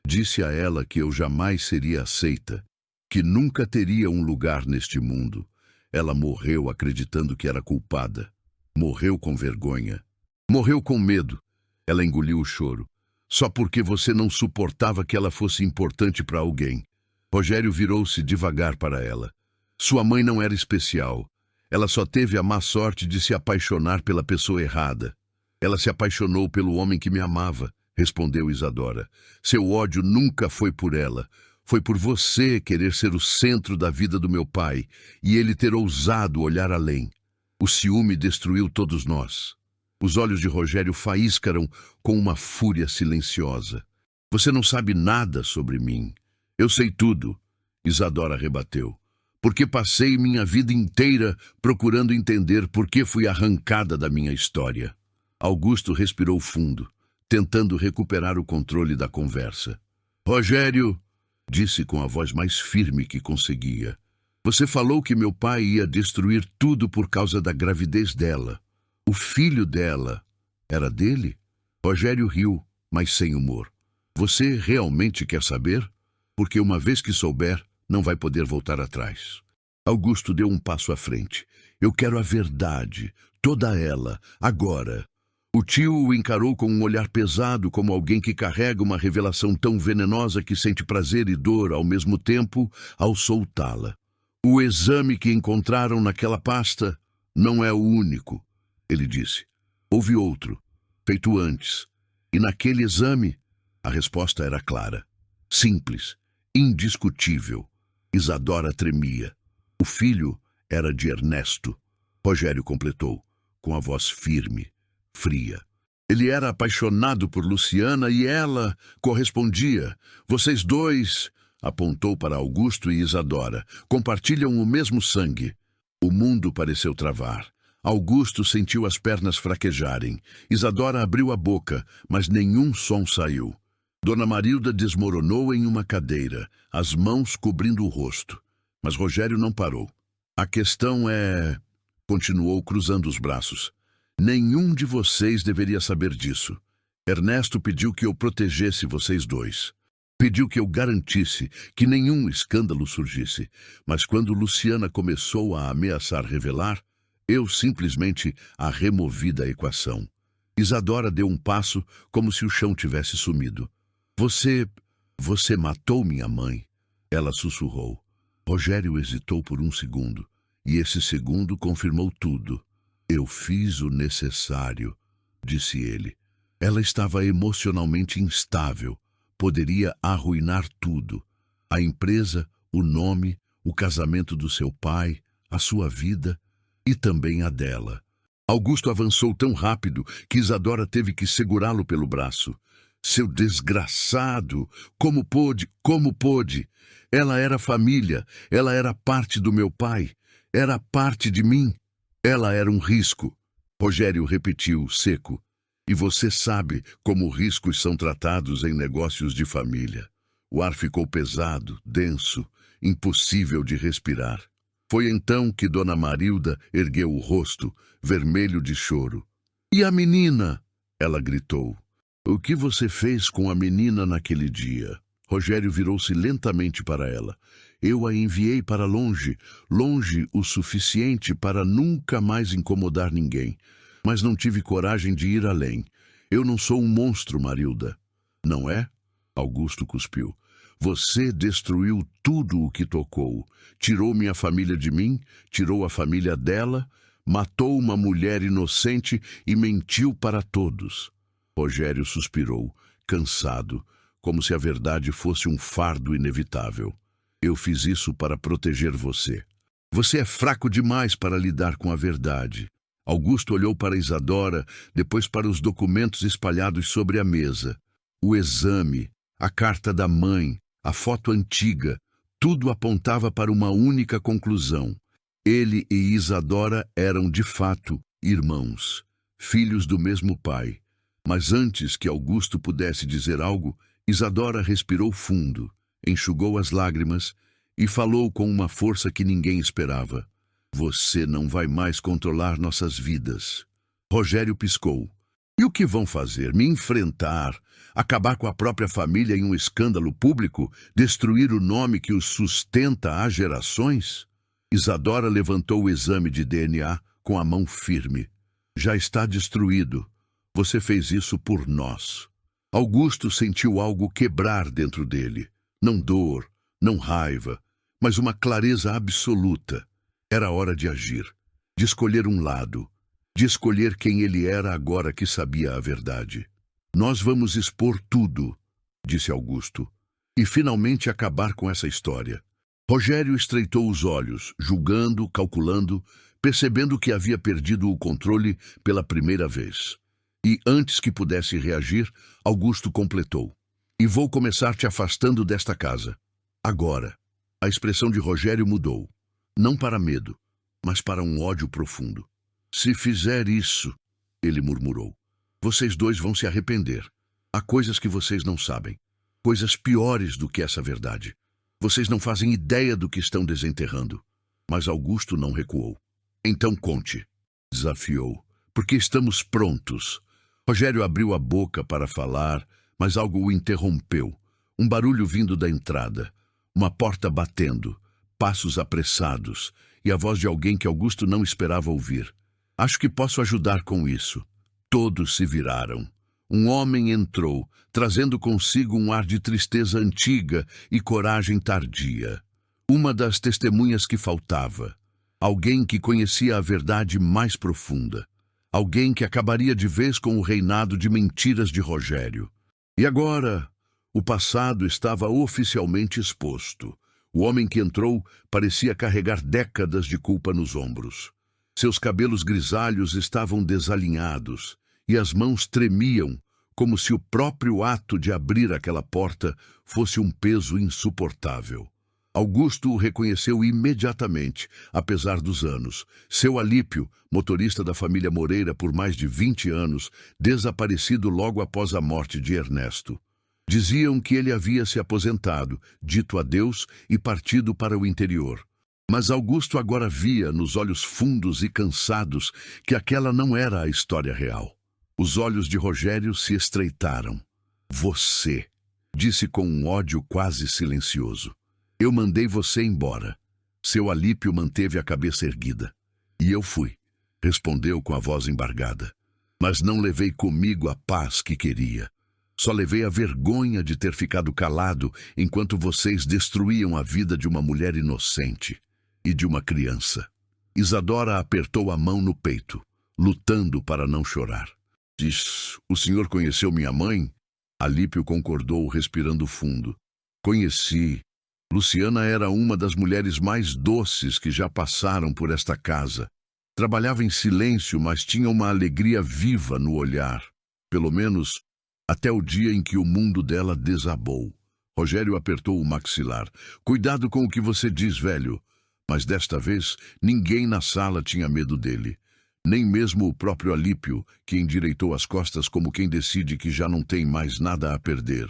Disse a ela que eu jamais seria aceita, que nunca teria um lugar neste mundo. Ela morreu acreditando que era culpada. Morreu com vergonha. Morreu com medo. Ela engoliu o choro. Só porque você não suportava que ela fosse importante para alguém. Rogério virou-se devagar para ela. Sua mãe não era especial. Ela só teve a má sorte de se apaixonar pela pessoa errada. Ela se apaixonou pelo homem que me amava, respondeu Isadora. Seu ódio nunca foi por ela. Foi por você querer ser o centro da vida do meu pai e ele ter ousado olhar além. O ciúme destruiu todos nós. Os olhos de Rogério faíscaram com uma fúria silenciosa. Você não sabe nada sobre mim. Eu sei tudo, Isadora rebateu. Porque passei minha vida inteira procurando entender por que fui arrancada da minha história. Augusto respirou fundo, tentando recuperar o controle da conversa. Rogério, disse com a voz mais firme que conseguia, você falou que meu pai ia destruir tudo por causa da gravidez dela. O filho dela era dele? Rogério riu, mas sem humor. Você realmente quer saber? Porque uma vez que souber, não vai poder voltar atrás. Augusto deu um passo à frente. Eu quero a verdade, toda ela, agora. O tio o encarou com um olhar pesado, como alguém que carrega uma revelação tão venenosa que sente prazer e dor ao mesmo tempo ao soltá-la. O exame que encontraram naquela pasta não é o único, ele disse. Houve outro, feito antes. E naquele exame, a resposta era clara, simples, indiscutível. Isadora tremia. O filho era de Ernesto. Rogério completou, com a voz firme, fria. Ele era apaixonado por Luciana e ela correspondia. Vocês dois, apontou para Augusto e Isadora, compartilham o mesmo sangue. O mundo pareceu travar. Augusto sentiu as pernas fraquejarem. Isadora abriu a boca, mas nenhum som saiu. Dona Marilda desmoronou em uma cadeira, as mãos cobrindo o rosto. Mas Rogério não parou. A questão é... Continuou cruzando os braços. Nenhum de vocês deveria saber disso. Ernesto pediu que eu protegesse vocês dois. Pediu que eu garantisse que nenhum escândalo surgisse. Mas quando Luciana começou a ameaçar revelar, eu simplesmente a removi da equação. Isadora deu um passo como se o chão tivesse sumido. Você matou minha mãe, ela sussurrou. Rogério hesitou por um segundo, e esse segundo confirmou tudo. Eu fiz o necessário, disse ele. Ela estava emocionalmente instável, poderia arruinar tudo. A empresa, o nome, o casamento do seu pai, a sua vida e também a dela. Augusto avançou tão rápido que Isadora teve que segurá-lo pelo braço. Seu desgraçado! Como pôde? Como pôde? Ela era família, ela era parte do meu pai, era parte de mim. Ela era um risco. Rogério repetiu, seco. E você sabe como riscos são tratados em negócios de família. O ar ficou pesado, denso, impossível de respirar. Foi então que Dona Marilda ergueu o rosto, vermelho de choro. E a menina? Ela gritou. O que você fez com a menina naquele dia? Rogério virou-se lentamente para ela. Eu a enviei para longe, longe o suficiente para nunca mais incomodar ninguém. Mas não tive coragem de ir além. Eu não sou um monstro, Marilda. Não é? Augusto cuspiu. Você destruiu tudo o que tocou. Tirou minha família de mim, tirou a família dela, matou uma mulher inocente e mentiu para todos. Rogério suspirou, cansado, como se a verdade fosse um fardo inevitável. Eu fiz isso para proteger você. Você é fraco demais para lidar com a verdade. Augusto olhou para Isadora, depois para os documentos espalhados sobre a mesa. O exame, a carta da mãe, a foto antiga, tudo apontava para uma única conclusão. Ele e Isadora eram, de fato, irmãos, filhos do mesmo pai. Mas antes que Augusto pudesse dizer algo, Isadora respirou fundo, enxugou as lágrimas e falou com uma força que ninguém esperava. Você não vai mais controlar nossas vidas. Rogério piscou. E o que vão fazer? Me enfrentar? Acabar com a própria família em um escândalo público? Destruir o nome que os sustenta há gerações? Isadora levantou o exame de DNA com a mão firme. Já está destruído. Você fez isso por nós. Augusto sentiu algo quebrar dentro dele. Não dor, não raiva, mas uma clareza absoluta. Era hora de agir, de escolher um lado, de escolher quem ele era agora que sabia a verdade. Nós vamos expor tudo, disse Augusto, e finalmente acabar com essa história. Rogério estreitou os olhos, julgando, calculando, percebendo que havia perdido o controle pela primeira vez. E antes que pudesse reagir, Augusto completou. E vou começar te afastando desta casa. Agora. A expressão de Rogério mudou. Não para medo, mas para um ódio profundo. Se fizer isso, ele murmurou, vocês dois vão se arrepender. Há coisas que vocês não sabem. Coisas piores do que essa verdade. Vocês não fazem ideia do que estão desenterrando. Mas Augusto não recuou. Então conte, desafiou, porque estamos prontos. Rogério abriu a boca para falar, mas algo o interrompeu. Um barulho vindo da entrada, uma porta batendo, passos apressados e a voz de alguém que Augusto não esperava ouvir. Acho que posso ajudar com isso. Todos se viraram. Um homem entrou, trazendo consigo um ar de tristeza antiga e coragem tardia. Uma das testemunhas que faltava. Alguém que conhecia a verdade mais profunda. Alguém que acabaria de vez com o reinado de mentiras de Rogério. E agora, o passado estava oficialmente exposto. O homem que entrou parecia carregar décadas de culpa nos ombros. Seus cabelos grisalhos estavam desalinhados e as mãos tremiam, como se o próprio ato de abrir aquela porta fosse um peso insuportável. Augusto o reconheceu imediatamente, apesar dos anos. Seu Alípio, motorista da família Moreira por mais de 20 anos, desaparecido logo após a morte de Ernesto. Diziam que ele havia se aposentado, dito adeus e partido para o interior. Mas Augusto agora via, nos olhos fundos e cansados, que aquela não era a história real. Os olhos de Rogério se estreitaram. Você, disse com um ódio quase silencioso. Eu mandei você embora. Seu Alípio manteve a cabeça erguida. E eu fui, respondeu com a voz embargada. Mas não levei comigo a paz que queria. Só levei a vergonha de ter ficado calado enquanto vocês destruíam a vida de uma mulher inocente e de uma criança. Isadora apertou a mão no peito, lutando para não chorar. Diz, o senhor conheceu minha mãe? Alípio concordou, respirando fundo. Conheci. Luciana era uma das mulheres mais doces que já passaram por esta casa. Trabalhava em silêncio, mas tinha uma alegria viva no olhar. Pelo menos, até o dia em que o mundo dela desabou. Rogério apertou o maxilar. Cuidado com o que você diz, velho. Mas desta vez, ninguém na sala tinha medo dele. Nem mesmo o próprio Alípio, que endireitou as costas como quem decide que já não tem mais nada a perder.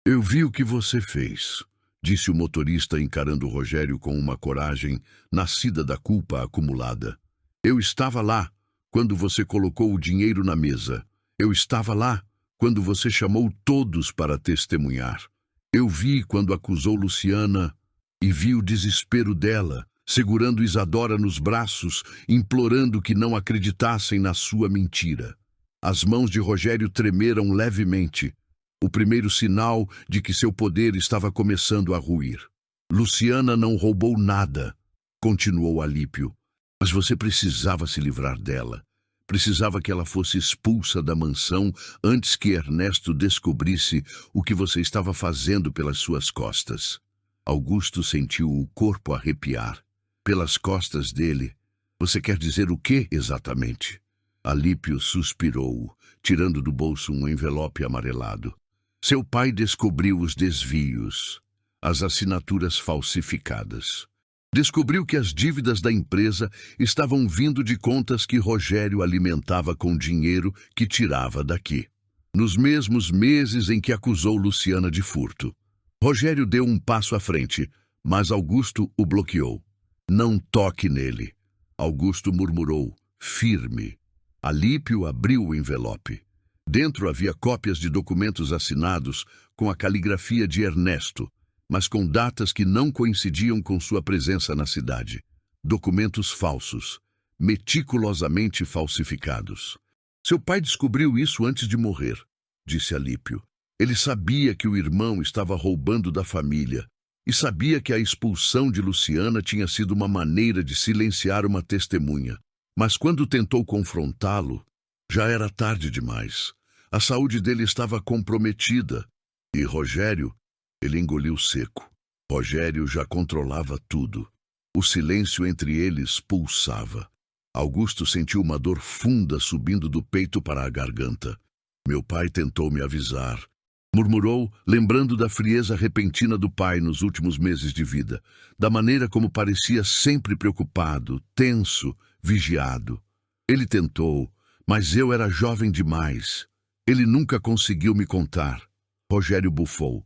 Eu vi o que você fez, disse o motorista encarando Rogério com uma coragem nascida da culpa acumulada. Eu estava lá, quando você colocou o dinheiro na mesa. Eu estava lá, quando você chamou todos para testemunhar. Eu vi quando acusou Luciana e vi o desespero dela, segurando Isadora nos braços, implorando que não acreditassem na sua mentira. As mãos de Rogério tremeram levemente, o primeiro sinal de que seu poder estava começando a ruir. Luciana não roubou nada, continuou Alípio, mas você precisava se livrar dela. Precisava que ela fosse expulsa da mansão antes que Ernesto descobrisse o que você estava fazendo pelas suas costas. Augusto sentiu o corpo arrepiar. Pelas costas dele. Você quer dizer o que exatamente? Alípio suspirou, tirando do bolso um envelope amarelado. Seu pai descobriu os desvios. as assinaturas falsificadas. Descobriu que as dívidas da empresa estavam vindo de contas que Rogério alimentava com dinheiro que tirava daqui. Nos mesmos meses em que acusou Luciana de furto. Rogério deu um passo à frente, mas Augusto o bloqueou. Não toque nele. Augusto murmurou, firme. Alípio abriu o envelope. Dentro havia cópias de documentos assinados com a caligrafia de Ernesto, mas com datas que não coincidiam com sua presença na cidade. Documentos falsos, meticulosamente falsificados. Seu pai descobriu isso antes de morrer, disse Alípio. Ele sabia que o irmão estava roubando da família e sabia que a expulsão de Luciana tinha sido uma maneira de silenciar uma testemunha. Mas quando tentou confrontá-lo, já era tarde demais. A saúde dele estava comprometida. E Rogério, ele engoliu seco. Rogério já controlava tudo. O silêncio entre eles pulsava. Augusto sentiu uma dor funda subindo do peito para a garganta. Meu pai tentou me avisar. Murmurou, lembrando da frieza repentina do pai nos últimos meses de vida, da maneira como parecia sempre preocupado, tenso, vigiado. Ele tentou, mas eu era jovem demais. Ele nunca conseguiu me contar. Rogério bufou.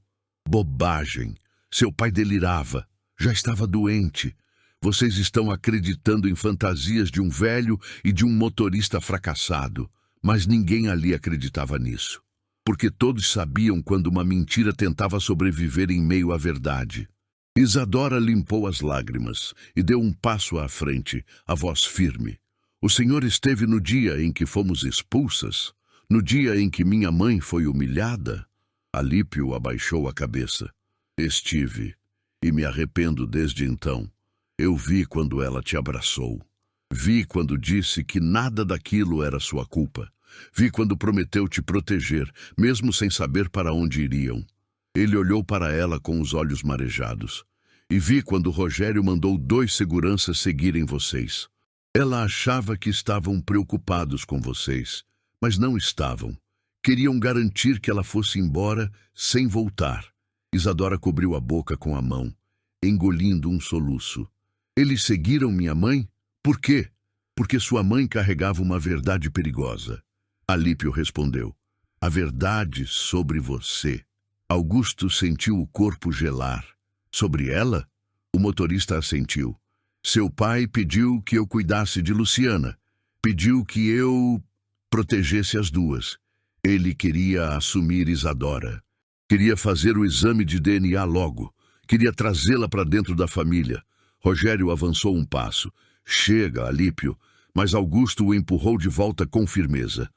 Bobagem. Seu pai delirava. Já estava doente. Vocês estão acreditando em fantasias de um velho e de um motorista fracassado. Mas ninguém ali acreditava nisso. Porque todos sabiam quando uma mentira tentava sobreviver em meio à verdade. Isadora limpou as lágrimas e deu um passo à frente, a voz firme. O senhor esteve no dia em que fomos expulsas? No dia em que minha mãe foi humilhada? Alípio abaixou a cabeça. Estive, e me arrependo desde então. Eu vi quando ela te abraçou. Vi quando disse que nada daquilo era sua culpa. Vi quando prometeu te proteger, mesmo sem saber para onde iriam. Ele olhou para ela com os olhos marejados. E vi quando Rogério mandou 2 seguranças seguirem vocês. Ela achava que estavam preocupados com vocês, mas não estavam. Queriam garantir que ela fosse embora sem voltar. Isadora cobriu a boca com a mão, engolindo um soluço. Eles seguiram minha mãe? Por quê? Porque sua mãe carregava uma verdade perigosa. Alípio respondeu. A verdade sobre você. Augusto sentiu o corpo gelar. Sobre ela? O motorista assentiu. Seu pai pediu que eu cuidasse de Luciana. Pediu que eu protegesse as duas. Ele queria assumir Isadora. Queria fazer o exame de DNA logo. Queria trazê-la para dentro da família. Rogério avançou um passo. Chega, Alípio. Mas Augusto o empurrou de volta com firmeza.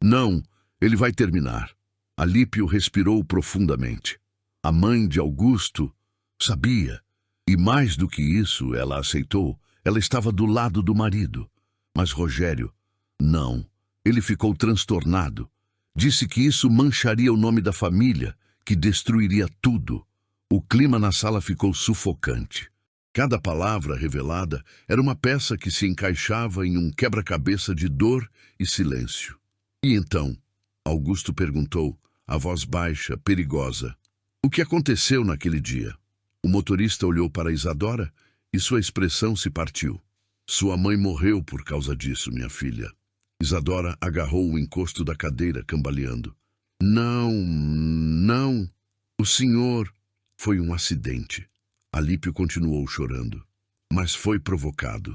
Não, ele vai terminar. Alípio respirou profundamente. A mãe de Augusto sabia. E mais do que isso, ela aceitou. Ela estava do lado do marido. Mas Rogério, não. Ele ficou transtornado. Disse que isso mancharia o nome da família, que destruiria tudo. O clima na sala ficou sufocante. Cada palavra revelada era uma peça que se encaixava em um quebra-cabeça de dor e silêncio. E então, Augusto perguntou, a voz baixa, perigosa, o que aconteceu naquele dia? O motorista olhou para Isadora e sua expressão se partiu. Sua mãe morreu por causa disso, minha filha. Isadora agarrou o encosto da cadeira, cambaleando. Não. O senhor... Foi um acidente. Alípio continuou chorando. Mas foi provocado.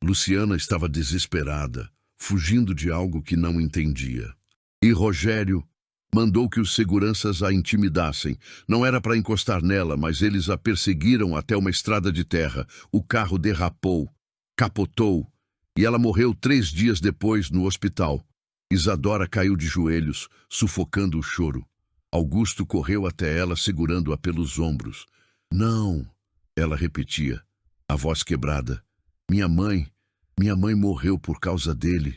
Luciana estava desesperada, fugindo de algo que não entendia. E Rogério mandou que os seguranças a intimidassem. Não era para encostar nela, mas eles a perseguiram até uma estrada de terra. O carro derrapou, capotou, e ela morreu 3 dias depois no hospital. Isadora caiu de joelhos, sufocando o choro. Augusto correu até ela, segurando-a pelos ombros. Não, ela repetia, a voz quebrada. Minha mãe morreu por causa dele.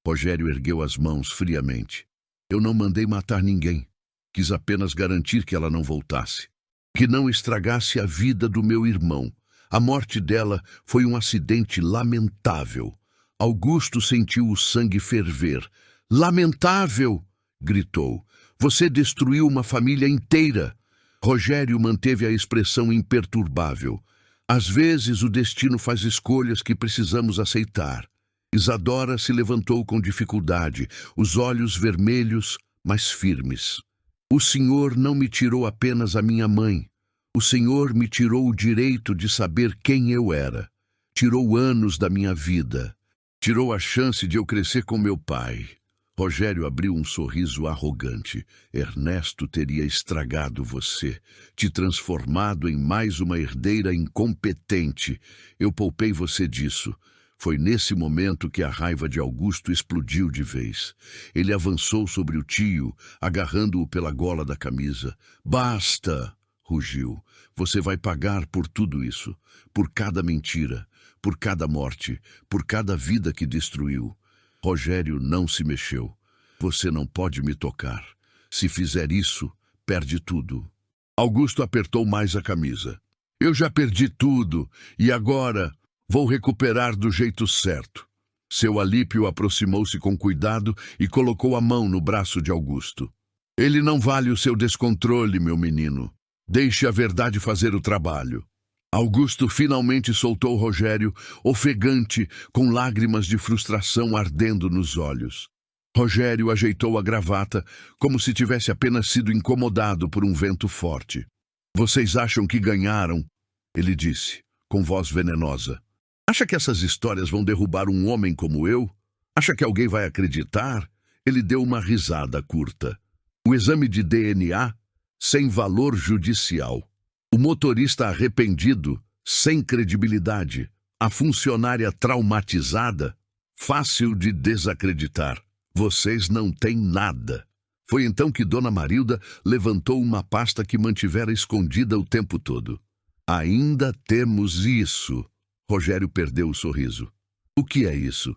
Rogério ergueu as mãos friamente. Eu não mandei matar ninguém. Quis apenas garantir que ela não voltasse. Que não estragasse a vida do meu irmão. A morte dela foi um acidente lamentável. Augusto sentiu o sangue ferver. Lamentável! Gritou. Você destruiu uma família inteira. Rogério manteve a expressão imperturbável. Às vezes o destino faz escolhas que precisamos aceitar. Isadora se levantou com dificuldade, os olhos vermelhos, mas firmes. O Senhor não me tirou apenas a minha mãe. O Senhor me tirou o direito de saber quem eu era. Tirou anos da minha vida. Tirou a chance de eu crescer com meu pai. Rogério abriu um sorriso arrogante. Ernesto teria estragado você, te transformado em mais uma herdeira incompetente. Eu poupei você disso. Foi nesse momento que a raiva de Augusto explodiu de vez. Ele avançou sobre o tio, agarrando-o pela gola da camisa. Basta! Rugiu. Você vai pagar por tudo isso. Por cada mentira, por cada morte, por cada vida que destruiu. Rogério não se mexeu. Você não pode me tocar. Se fizer isso, perde tudo. Augusto apertou mais a camisa. Eu já perdi tudo, e agora vou recuperar do jeito certo. Seu Alípio aproximou-se com cuidado e colocou a mão no braço de Augusto. Ele não vale o seu descontrole, meu menino. Deixe a verdade fazer o trabalho. Augusto finalmente soltou Rogério, ofegante, com lágrimas de frustração ardendo nos olhos. Rogério ajeitou a gravata, como se tivesse apenas sido incomodado por um vento forte. Vocês acham que ganharam? Ele disse, com voz venenosa. Acha que essas histórias vão derrubar um homem como eu? Acha que alguém vai acreditar? Ele deu uma risada curta. O exame de DNA, sem valor judicial. O motorista arrependido, sem credibilidade. A funcionária traumatizada, fácil de desacreditar. Vocês não têm nada. Foi então que Dona Marilda levantou uma pasta que mantivera escondida o tempo todo. Ainda temos isso. Rogério perdeu o sorriso. O que é isso?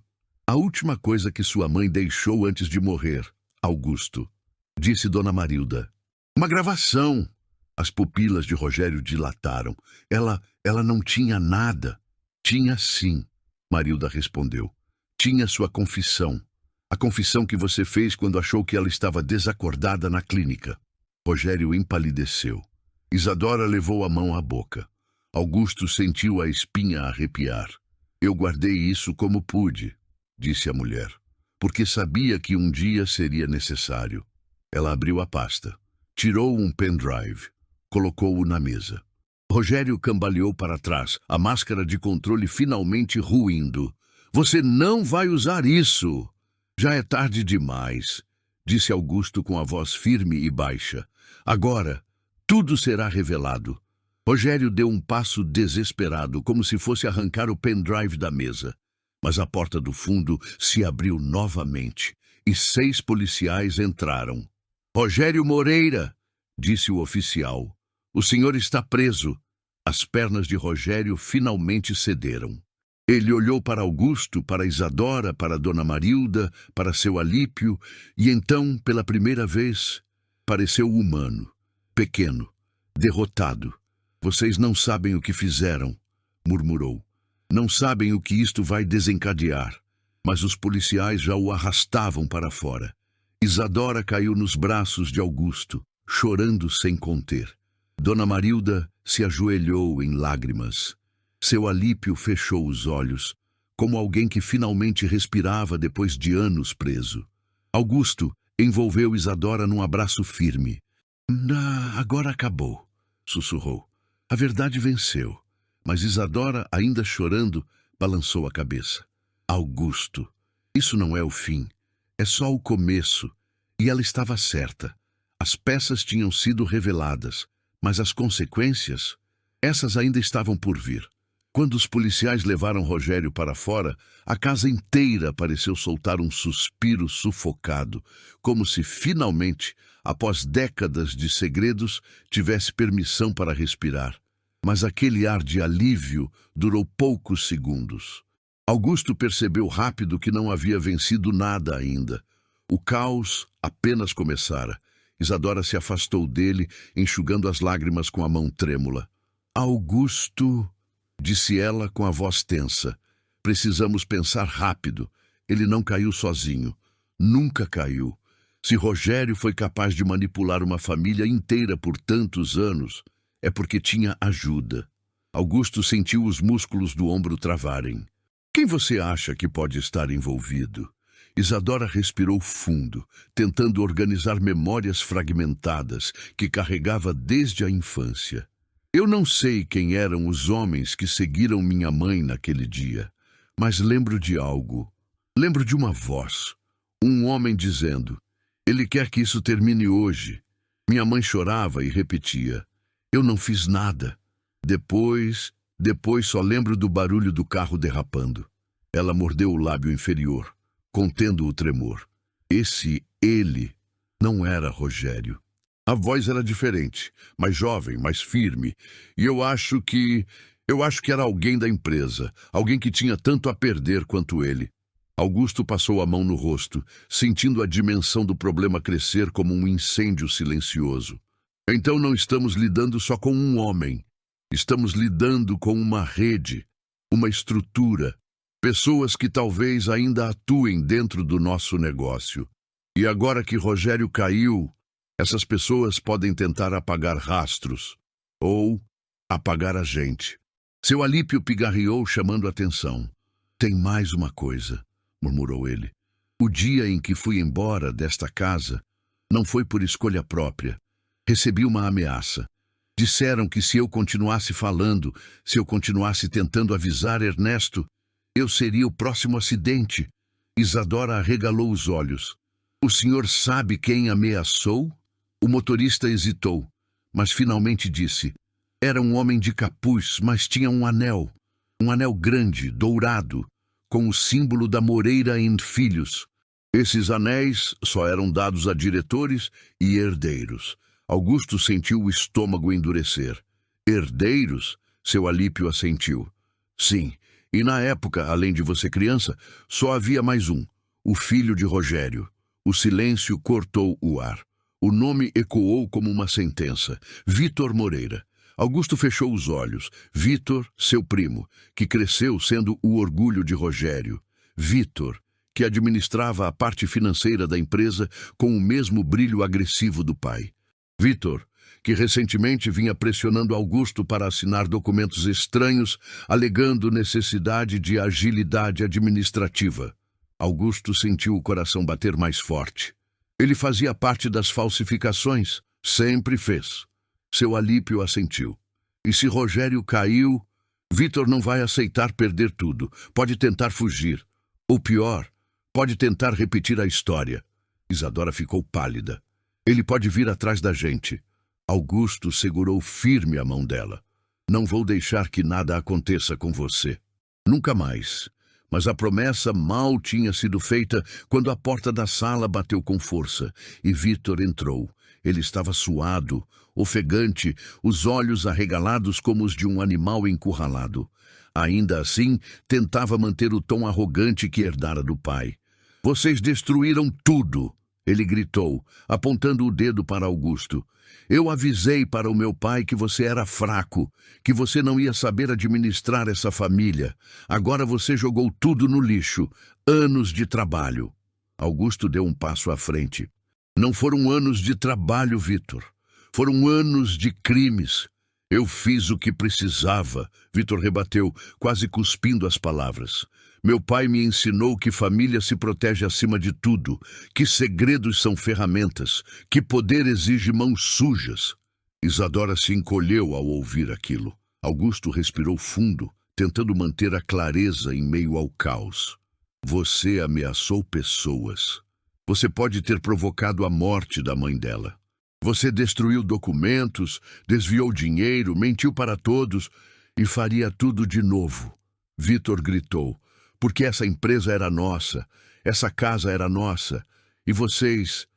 A última coisa que sua mãe deixou antes de morrer, Augusto, disse Dona Marilda. Uma gravação. As pupilas de Rogério dilataram. Ela não tinha nada. Tinha sim, Marilda respondeu. Tinha sua confissão. A confissão que você fez quando achou que ela estava desacordada na clínica. Rogério empalideceu. Isadora levou a mão à boca. Augusto sentiu a espinha arrepiar. Eu guardei isso como pude, disse a mulher, porque sabia que um dia seria necessário. Ela abriu a pasta, tirou um pendrive, colocou-o na mesa. Rogério cambaleou para trás, a máscara de controle finalmente ruindo. Você não vai usar isso! Já é tarde demais, disse Augusto com a voz firme e baixa. Agora, tudo será revelado. Rogério deu um passo desesperado, como se fosse arrancar o pendrive da mesa. Mas a porta do fundo se abriu novamente, e 6 policiais entraram. Rogério Moreira, disse o oficial. O senhor está preso. As pernas de Rogério finalmente cederam. Ele olhou para Augusto, para Isadora, para Dona Marilda, para seu Alípio, e então, pela primeira vez, pareceu humano, pequeno, derrotado. Vocês não sabem o que fizeram, murmurou. Não sabem o que isto vai desencadear. Mas os policiais já o arrastavam para fora. Isadora caiu nos braços de Augusto, chorando sem conter. Dona Marilda se ajoelhou em lágrimas. Seu Alípio fechou os olhos, como alguém que finalmente respirava depois de anos preso. Augusto envolveu Isadora num abraço firme. Agora acabou, sussurrou. A verdade venceu, mas Isadora, ainda chorando, balançou a cabeça. Augusto, isso não é o fim, é só o começo. E ela estava certa. As peças tinham sido reveladas, mas as consequências, essas ainda estavam por vir. Quando os policiais levaram Rogério para fora, a casa inteira pareceu soltar um suspiro sufocado, como se finalmente, após décadas de segredos, tivesse permissão para respirar. Mas aquele ar de alívio durou poucos segundos. Augusto percebeu rápido que não havia vencido nada ainda. O caos apenas começara. Isadora se afastou dele, enxugando as lágrimas com a mão trêmula. Augusto, disse ela com a voz tensa. Precisamos pensar rápido. Ele não caiu sozinho. Nunca caiu. Se Rogério foi capaz de manipular uma família inteira por tantos anos, é porque tinha ajuda. Augusto sentiu os músculos do ombro travarem. Quem você acha que pode estar envolvido? Isadora respirou fundo, tentando organizar memórias fragmentadas que carregava desde a infância. Eu não sei quem eram os homens que seguiram minha mãe naquele dia, mas lembro de algo. Lembro de uma voz. Um homem dizendo: "Ele quer que isso termine hoje." Minha mãe chorava e repetia: "Eu não fiz nada." Depois só lembro do barulho do carro derrapando. Ela mordeu o lábio inferior, contendo o tremor. Esse ele não era Rogério. A voz era diferente, mais jovem, mais firme, e eu acho que era alguém da empresa, alguém que tinha tanto a perder quanto ele. Augusto passou a mão no rosto, sentindo a dimensão do problema crescer como um incêndio silencioso. Então não estamos lidando só com um homem. Estamos lidando com uma rede, uma estrutura, pessoas que talvez ainda atuem dentro do nosso negócio. E agora que Rogério caiu, essas pessoas podem tentar apagar rastros ou apagar a gente. Seu Alípio pigarreou, chamando a atenção. "Tem mais uma coisa", murmurou ele. "O dia em que fui embora desta casa não foi por escolha própria. Recebi uma ameaça. Disseram que se eu continuasse falando, se eu continuasse tentando avisar Ernesto, eu seria o próximo acidente." Isadora arregalou os olhos. "O senhor sabe quem ameaçou?" O motorista hesitou, mas finalmente disse: "Era um homem de capuz, mas tinha um anel grande, dourado, com o símbolo da Moreira & Filhos. Esses anéis só eram dados a diretores e herdeiros." Augusto sentiu o estômago endurecer. "Herdeiros?" Seu Alípio assentiu. "Sim, e na época, além de você criança, só havia mais um, o filho de Rogério." O silêncio cortou o ar. O nome ecoou como uma sentença: Vitor Moreira. Augusto fechou os olhos. Vitor, seu primo, que cresceu sendo o orgulho de Rogério. Vitor, que administrava a parte financeira da empresa com o mesmo brilho agressivo do pai. Vitor, que recentemente vinha pressionando Augusto para assinar documentos estranhos, alegando necessidade de agilidade administrativa. Augusto sentiu o coração bater mais forte. Ele fazia parte das falsificações, sempre fez. Seu Alípio assentiu. E se Rogério caiu, Vitor não vai aceitar perder tudo. Pode tentar fugir. Ou pior, pode tentar repetir a história. Isadora ficou pálida. Ele pode vir atrás da gente. Augusto segurou firme a mão dela. "Não vou deixar que nada aconteça com você. Nunca mais." Mas a promessa mal tinha sido feita quando a porta da sala bateu com força e Vitor entrou. Ele estava suado, ofegante, os olhos arregalados como os de um animal encurralado. Ainda assim, tentava manter o tom arrogante que herdara do pai. "Vocês destruíram tudo!" Ele gritou, apontando o dedo para Augusto. "Eu avisei para o meu pai que você era fraco, que você não ia saber administrar essa família. Agora você jogou tudo no lixo. Anos de trabalho." Augusto deu um passo à frente. "Não foram anos de trabalho, Vitor. Foram anos de crimes. Eu fiz o que precisava", Vitor rebateu, quase cuspindo as palavras. "Meu pai me ensinou que família se protege acima de tudo, que segredos são ferramentas, que poder exige mãos sujas." Isadora se encolheu ao ouvir aquilo. Augusto respirou fundo, tentando manter a clareza em meio ao caos. "Você ameaçou pessoas. Você pode ter provocado a morte da mãe dela. Você destruiu documentos, desviou dinheiro, mentiu para todos e faria tudo de novo." Vitor gritou. "Porque essa empresa era nossa, essa casa era nossa, e vocês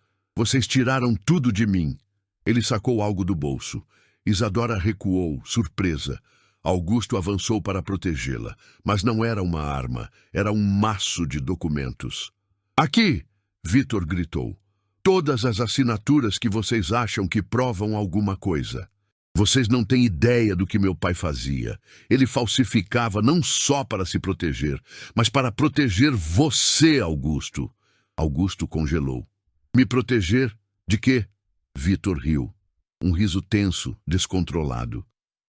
tiraram tudo de mim." Ele sacou algo do bolso. Isadora recuou, surpresa. Augusto avançou para protegê-la, mas não era uma arma, era um maço de documentos. "Aqui!" Vitor gritou. "Todas as assinaturas que vocês acham que provam alguma coisa. Vocês não têm ideia do que meu pai fazia. Ele falsificava não só para se proteger, mas para proteger você, Augusto." Augusto congelou. Me proteger? De quê? Vitor riu. Um riso tenso, descontrolado.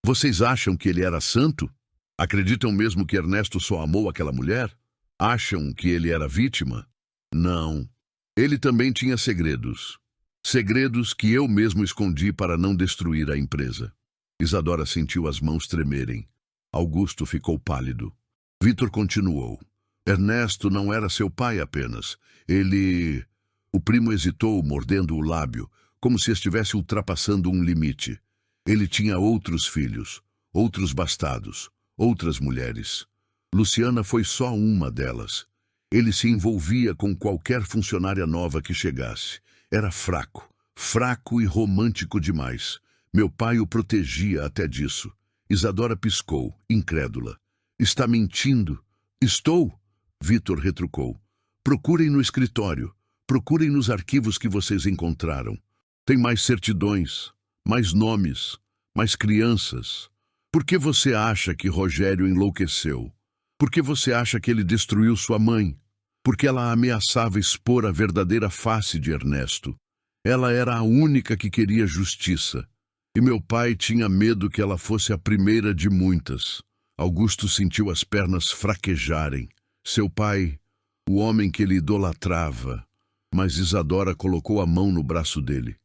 Vocês acham que ele era santo? Acreditam mesmo que Ernesto só amou aquela mulher? Acham que ele era vítima? Não. Ele também tinha segredos. Segredos que eu mesmo escondi para não destruir a empresa. Isadora sentiu as mãos tremerem. Augusto ficou pálido. Vitor continuou. Ernesto não era seu pai apenas. Ele... O primo hesitou, mordendo o lábio, como se estivesse ultrapassando um limite. Ele tinha outros filhos, outros bastados, outras mulheres. Luciana foi só uma delas. Ele se envolvia com qualquer funcionária nova que chegasse. Era fraco, fraco e romântico demais. Meu pai o protegia até disso. Isadora piscou, incrédula. Está mentindo? Estou? Vitor retrucou. Procurem no escritório. Procurem nos arquivos que vocês encontraram. Tem mais certidões, mais nomes, mais crianças. Por que você acha que Rogério enlouqueceu? Por que você acha que ele destruiu sua mãe? Porque ela ameaçava expor a verdadeira face de Ernesto. Ela era a única que queria justiça. E meu pai tinha medo que ela fosse a primeira de muitas. Augusto sentiu as pernas fraquejarem. Seu pai, o homem que ele idolatrava. Mas Isadora colocou a mão no braço dele.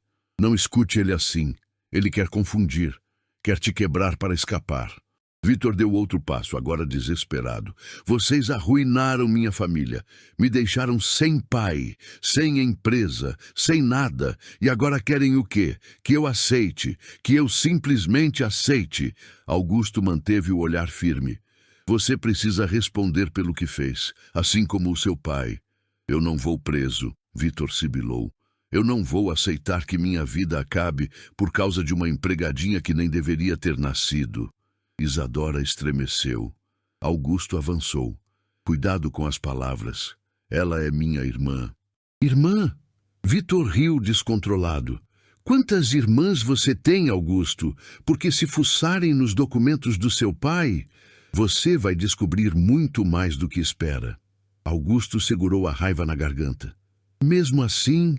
Não escute ele assim. Ele quer confundir. Quer te quebrar para escapar. Vitor deu outro passo, agora desesperado. Vocês arruinaram minha família. Me deixaram sem pai, sem empresa, sem nada. E agora querem o quê? Que eu aceite, que eu simplesmente aceite. Augusto manteve o olhar firme. Você precisa responder pelo que fez, assim como o seu pai. Eu não vou preso, Vitor sibilou. Eu não vou aceitar que minha vida acabe por causa de uma empregadinha que nem deveria ter nascido. Isadora estremeceu. Augusto avançou. Cuidado com as palavras. Ela é minha irmã. Irmã? Vitor riu descontrolado. Quantas irmãs você tem, Augusto? Porque se fuçarem nos documentos do seu pai, você vai descobrir muito mais do que espera. Augusto segurou a raiva na garganta. Mesmo assim,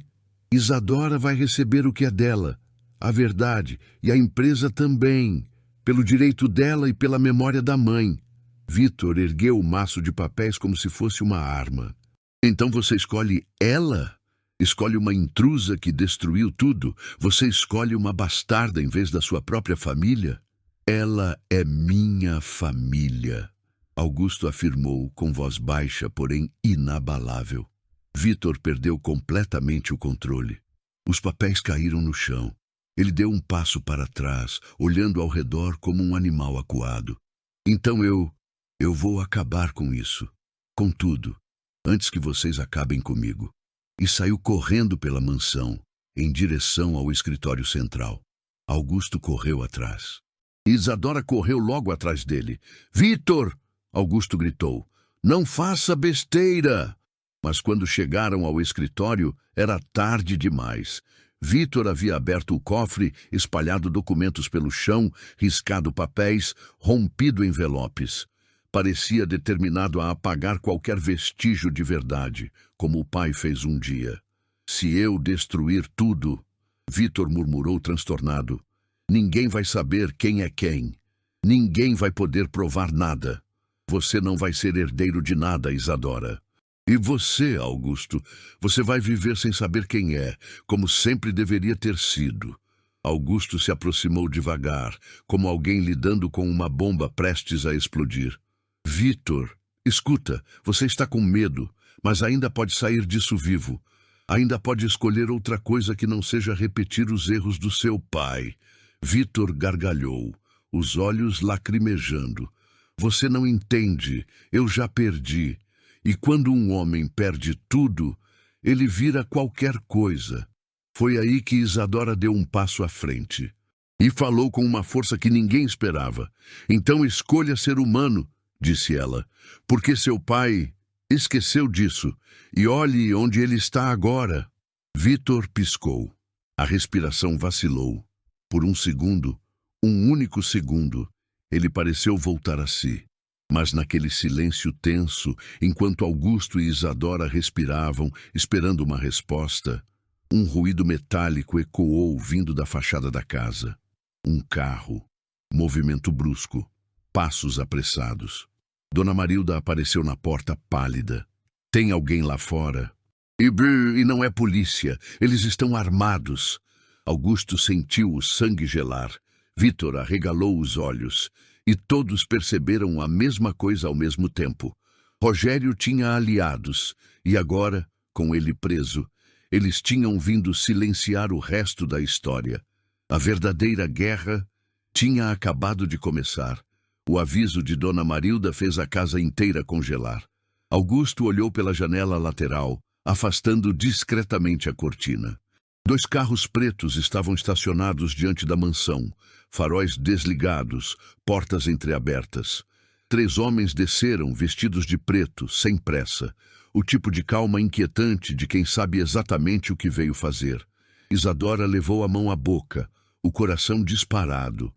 Isadora vai receber o que é dela. A verdade, e a empresa também. Pelo direito dela e pela memória da mãe. Vitor ergueu o maço de papéis como se fosse uma arma. Então você escolhe ela? Escolhe uma intrusa que destruiu tudo? Você escolhe uma bastarda em vez da sua própria família? Ela é minha família, Augusto afirmou com voz baixa, porém inabalável. Vitor perdeu completamente o controle. Os papéis caíram no chão. Ele deu um passo para trás, olhando ao redor como um animal acuado. Então eu vou acabar com isso. Com tudo, antes que vocês acabem comigo. E saiu correndo pela mansão, em direção ao escritório central. Augusto correu atrás. Isadora correu logo atrás dele. Vitor! Augusto gritou. Não faça besteira! Mas quando chegaram ao escritório, era tarde demais. Vitor havia aberto o cofre, espalhado documentos pelo chão, riscado papéis, rompido envelopes. Parecia determinado a apagar qualquer vestígio de verdade, como o pai fez um dia. Se eu destruir tudo, Vitor murmurou transtornado, ninguém vai saber quem é quem. Ninguém vai poder provar nada. Você não vai ser herdeiro de nada, Isadora. E você, Augusto, você vai viver sem saber quem é, como sempre deveria ter sido. Augusto se aproximou devagar, como alguém lidando com uma bomba prestes a explodir. Vitor, escuta, você está com medo, mas ainda pode sair disso vivo. Ainda pode escolher outra coisa que não seja repetir os erros do seu pai. Vitor gargalhou, os olhos lacrimejando. Você não entende, eu já perdi. E quando um homem perde tudo, ele vira qualquer coisa. Foi aí que Isadora deu um passo à frente. E falou com uma força que ninguém esperava. Então escolha ser humano, disse ela, porque seu pai esqueceu disso. E olhe onde ele está agora. Vitor piscou. A respiração vacilou. Por um segundo, um único segundo, ele pareceu voltar a si. Mas naquele silêncio tenso, enquanto Augusto e Isadora respiravam, esperando uma resposta, Um ruído metálico ecoou vindo da fachada da casa. Um carro. Movimento brusco. Passos apressados. Dona Marilda apareceu na porta pálida. Tem alguém lá fora? E não é polícia. Eles estão armados. Augusto sentiu o sangue gelar. Vítor arregalou os olhos. E todos perceberam a mesma coisa ao mesmo tempo. Rogério tinha aliados. E agora, com ele preso, eles tinham vindo silenciar o resto da história. A verdadeira guerra tinha acabado de começar. O aviso de Dona Marilda fez a casa inteira congelar. Augusto olhou pela janela lateral, afastando discretamente a cortina. 2 carros pretos estavam estacionados diante da mansão, faróis desligados, portas entreabertas. 3 homens desceram, vestidos de preto, sem pressa, o tipo de calma inquietante de quem sabe exatamente o que veio fazer. Isadora levou a mão à boca, o coração disparado.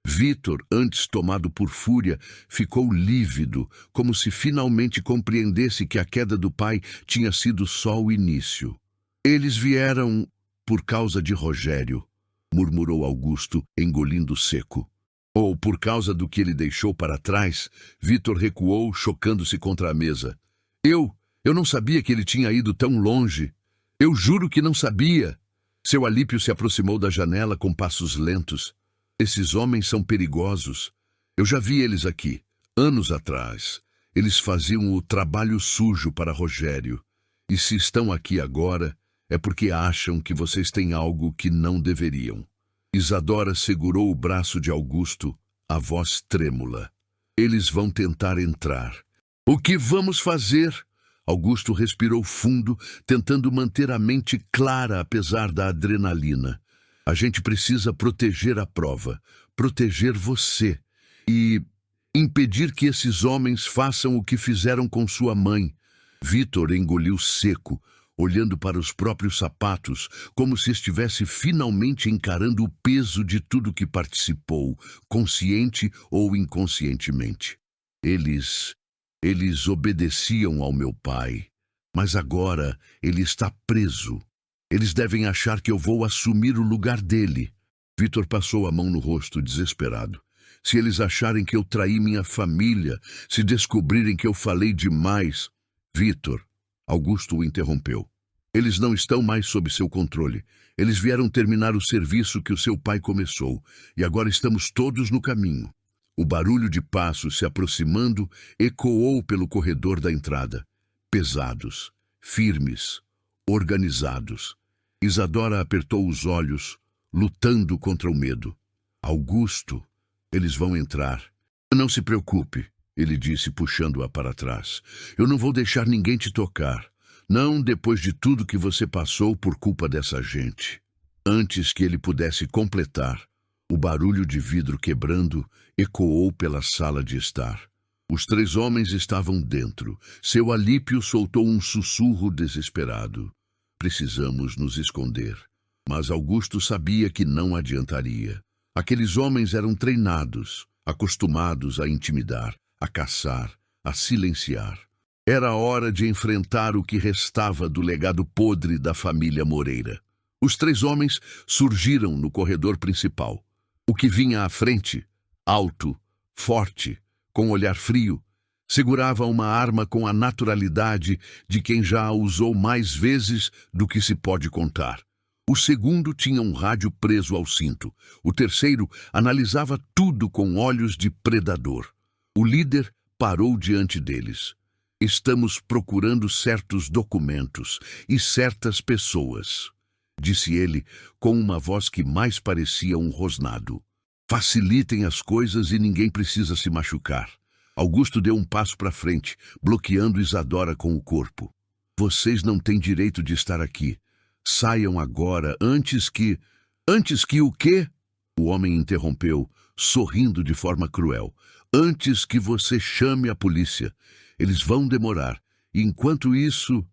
Vítor, antes tomado por fúria, ficou lívido, como se finalmente compreendesse que a queda do pai tinha sido só o início. Eles vieram por causa de Rogério, murmurou Augusto, engolindo seco. Ou por causa do que ele deixou para trás, Vítor recuou, chocando-se contra a mesa. Eu não sabia que ele tinha ido tão longe. Eu juro que não sabia. Seu Alípio se aproximou da janela com passos lentos. Esses homens são perigosos. Eu já vi eles aqui, anos atrás. Eles faziam o trabalho sujo para Rogério. E se estão aqui agora, é porque acham que vocês têm algo que não deveriam. Isadora segurou o braço de Augusto, a voz trêmula. Eles vão tentar entrar. O que vamos fazer? Augusto respirou fundo, tentando manter a mente clara apesar da adrenalina. A gente precisa proteger a prova, proteger você e impedir que esses homens façam o que fizeram com sua mãe. Vítor engoliu seco, olhando para os próprios sapatos, como se estivesse finalmente encarando o peso de tudo que participou, consciente ou inconscientemente. Eles obedeciam ao meu pai, mas agora ele está preso. Eles devem achar que eu vou assumir o lugar dele. Vítor passou a mão no rosto, desesperado. Se eles acharem que eu traí minha família, se descobrirem que eu falei demais... Vítor, Augusto o interrompeu. Eles não estão mais sob seu controle. Eles vieram terminar o serviço que o seu pai começou, e agora estamos todos no caminho. O barulho de passos se aproximando ecoou pelo corredor da entrada. Pesados, firmes, organizados. Isadora apertou os olhos, lutando contra o medo. Augusto, eles vão entrar. Não se preocupe, ele disse, puxando-a para trás. Eu não vou deixar ninguém te tocar. Não depois de tudo que você passou por culpa dessa gente. Antes que ele pudesse completar, o barulho de vidro quebrando ecoou pela sala de estar. Os 3 homens estavam dentro. Seu Alípio soltou um sussurro desesperado. Precisamos nos esconder. Mas Augusto sabia que não adiantaria. Aqueles homens eram treinados, acostumados a intimidar, a caçar, a silenciar. Era hora de enfrentar o que restava do legado podre da família Moreira. Os 3 homens surgiram no corredor principal. O que vinha à frente, alto, forte, com olhar frio, segurava uma arma com a naturalidade de quem já a usou mais vezes do que se pode contar. O segundo tinha um rádio preso ao cinto. O terceiro analisava tudo com olhos de predador. O líder parou diante deles. Estamos procurando certos documentos e certas pessoas, disse ele com uma voz que mais parecia um rosnado. Facilitem as coisas e ninguém precisa se machucar. Augusto deu um passo para frente, bloqueando Isadora com o corpo. Vocês não têm direito de estar aqui. Saiam agora, antes que... Antes que o quê? O homem interrompeu, sorrindo de forma cruel. Antes que você chame a polícia. Eles vão demorar. Enquanto isso...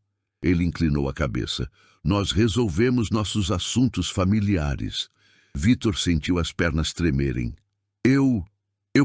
Ele inclinou a cabeça. Nós resolvemos nossos assuntos familiares. Vítor sentiu as pernas tremerem. Eu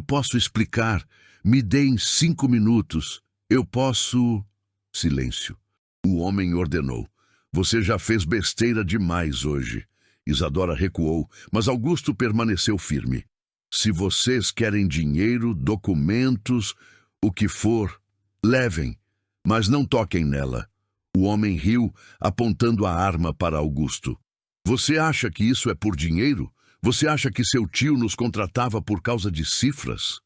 posso explicar. Me deem 5 minutos. Eu posso... Silêncio. O homem ordenou. Você já fez besteira demais hoje. Isadora recuou, mas Augusto permaneceu firme. Se vocês querem dinheiro, documentos, o que for, levem, mas não toquem nela. O homem riu, apontando a arma para Augusto. Você acha que isso é por dinheiro? Você acha que seu tio nos contratava por causa de cifras?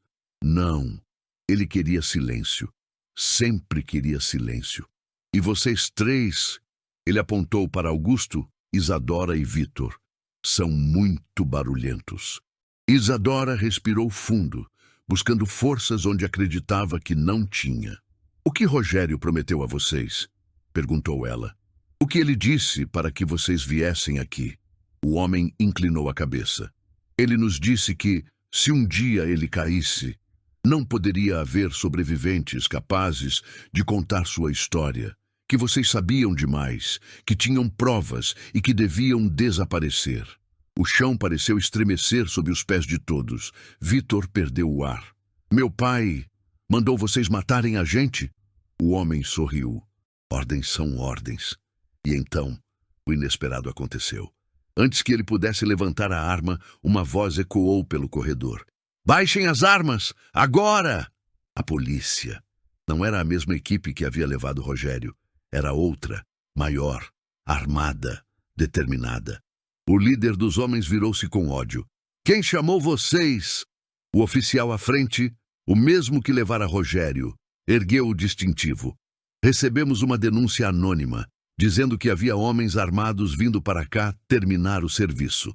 Não. Ele queria silêncio. Sempre queria silêncio. E vocês três, ele apontou para Augusto, Isadora e Vitor, são muito barulhentos. Isadora respirou fundo, buscando forças onde acreditava que não tinha. O que Rogério prometeu a vocês? Perguntou ela. O que ele disse para que vocês viessem aqui? O homem inclinou a cabeça. Ele nos disse que, se um dia ele caísse, não poderia haver sobreviventes capazes de contar sua história, que vocês sabiam demais, que tinham provas e que deviam desaparecer. O chão pareceu estremecer sob os pés de todos. Vitor perdeu o ar. Meu pai mandou vocês matarem a gente? O homem sorriu. Ordens são ordens. E então, o inesperado aconteceu. Antes que ele pudesse levantar a arma, uma voz ecoou pelo corredor. Baixem as armas! Agora! A polícia. Não era a mesma equipe que havia levado Rogério. Era outra, maior, armada, determinada. O líder dos homens virou-se com ódio. Quem chamou vocês? O oficial à frente, o mesmo que levara Rogério, ergueu o distintivo. Recebemos uma denúncia anônima, dizendo que havia homens armados vindo para cá terminar o serviço.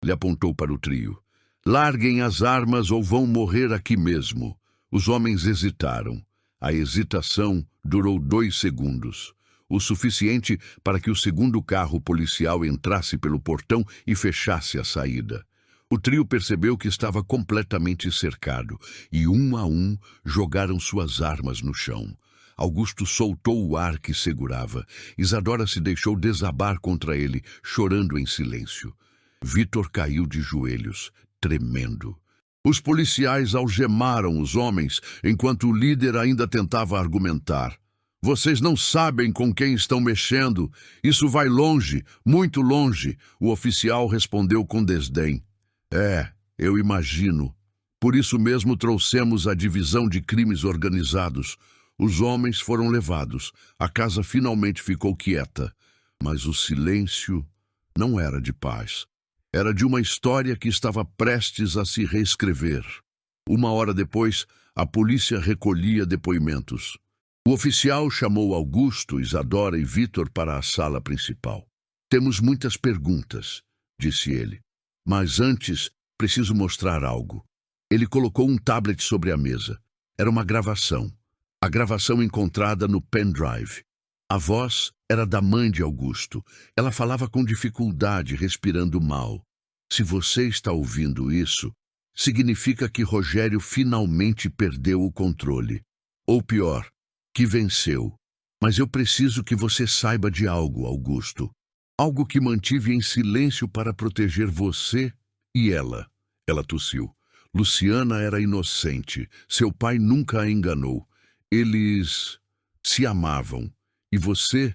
Ele apontou para o trio. Larguem as armas ou vão morrer aqui mesmo. Os homens hesitaram. A hesitação durou 2 segundos. O suficiente para que o segundo carro policial entrasse pelo portão e fechasse a saída. O trio percebeu que estava completamente cercado, e um a um jogaram suas armas no chão. Augusto soltou o ar que segurava. Isadora se deixou desabar contra ele, chorando em silêncio. Vitor caiu de joelhos, tremendo. Os policiais algemaram os homens, enquanto o líder ainda tentava argumentar. Vocês não sabem com quem estão mexendo. Isso vai longe, muito longe, o oficial respondeu com desdém. Eu imagino. Por isso mesmo trouxemos a divisão de crimes organizados. Os homens foram levados. A casa finalmente ficou quieta. Mas o silêncio não era de paz. Era de uma história que estava prestes a se reescrever. 1 hora depois, a polícia recolhia depoimentos. O oficial chamou Augusto, Isadora e Vitor para a sala principal. Temos muitas perguntas, disse ele. Mas antes, preciso mostrar algo. Ele colocou um tablet sobre a mesa. Era uma gravação. A gravação encontrada no pendrive. A voz era da mãe de Augusto. Ela falava com dificuldade, respirando mal. Se você está ouvindo isso, significa que Rogério finalmente perdeu o controle. Ou pior, que venceu. Mas eu preciso que você saiba de algo, Augusto. Algo que mantive em silêncio para proteger você e ela. Ela tossiu. Luciana era inocente. Seu pai nunca a enganou. Eles se amavam. E você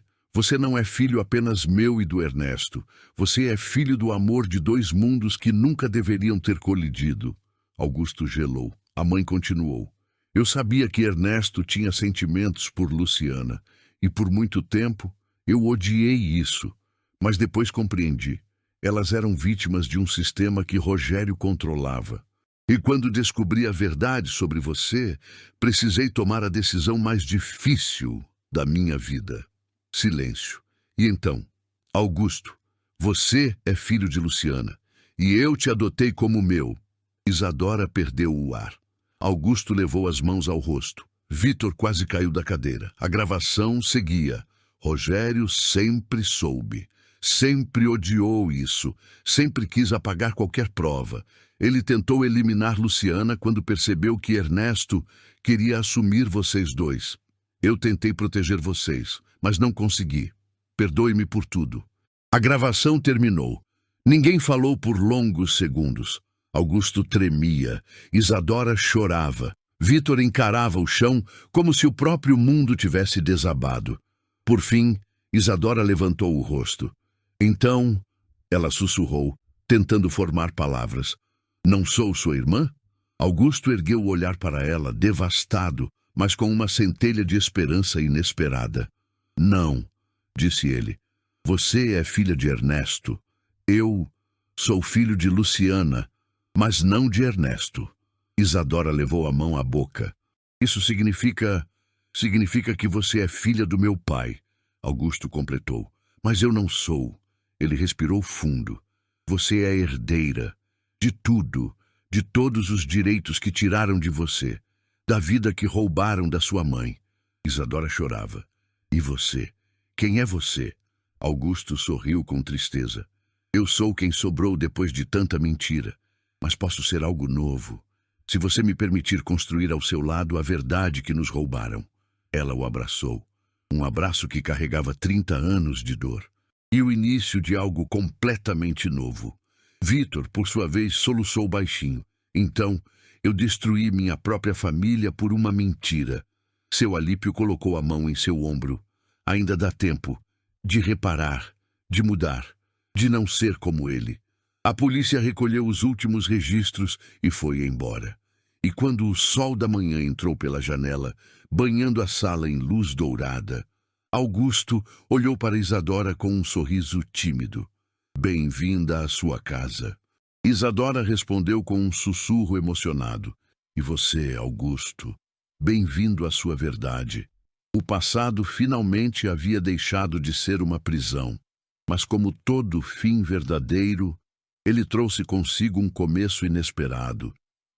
não é filho apenas meu e do Ernesto. Você é filho do amor de 2 mundos que nunca deveriam ter colidido. Augusto gelou. A mãe continuou. Eu sabia que Ernesto tinha sentimentos por Luciana. E por muito tempo, eu odiei isso. Mas depois compreendi. Elas eram vítimas de um sistema que Rogério controlava. E quando descobri a verdade sobre você, precisei tomar a decisão mais difícil da minha vida. Silêncio. E então, Augusto, você é filho de Luciana, e eu te adotei como meu. Isadora perdeu o ar. Augusto levou as mãos ao rosto. Vitor quase caiu da cadeira. A gravação seguia. Rogério sempre soube. Sempre odiou isso. Sempre quis apagar qualquer prova. Ele tentou eliminar Luciana quando percebeu que Ernesto queria assumir vocês 2. Eu tentei proteger vocês, mas não consegui. Perdoe-me por tudo. A gravação terminou. Ninguém falou por longos segundos. Augusto tremia. Isadora chorava. Vitor encarava o chão como se o próprio mundo tivesse desabado. Por fim, Isadora levantou o rosto. Então, ela sussurrou, tentando formar palavras. Não sou sua irmã? Augusto ergueu o olhar para ela, devastado, mas com uma centelha de esperança inesperada. Não, disse ele. Você é filha de Ernesto. Eu sou filho de Luciana, mas não de Ernesto. Isadora levou a mão à boca. Isso significa que você é filha do meu pai, Augusto completou. Mas eu não sou. Ele respirou fundo. Você é herdeira de tudo, de todos os direitos que tiraram de você, da vida que roubaram da sua mãe. Isadora chorava. E você? Quem é você? Augusto sorriu com tristeza. Eu sou quem sobrou depois de tanta mentira, mas posso ser algo novo, se você me permitir construir ao seu lado a verdade que nos roubaram. Ela o abraçou, um abraço que carregava 30 anos de dor, e o início de algo completamente novo. Vítor, por sua vez, soluçou baixinho. Então, eu destruí minha própria família por uma mentira. Seu Alípio colocou a mão em seu ombro. Ainda dá tempo de reparar, de mudar, de não ser como ele. A polícia recolheu os últimos registros e foi embora. E quando o sol da manhã entrou pela janela, banhando a sala em luz dourada, Augusto olhou para Isadora com um sorriso tímido. Bem-vinda à sua casa. Isadora respondeu com um sussurro emocionado. E você, Augusto? Bem-vindo à sua verdade. O passado finalmente havia deixado de ser uma prisão, mas como todo fim verdadeiro, ele trouxe consigo um começo inesperado.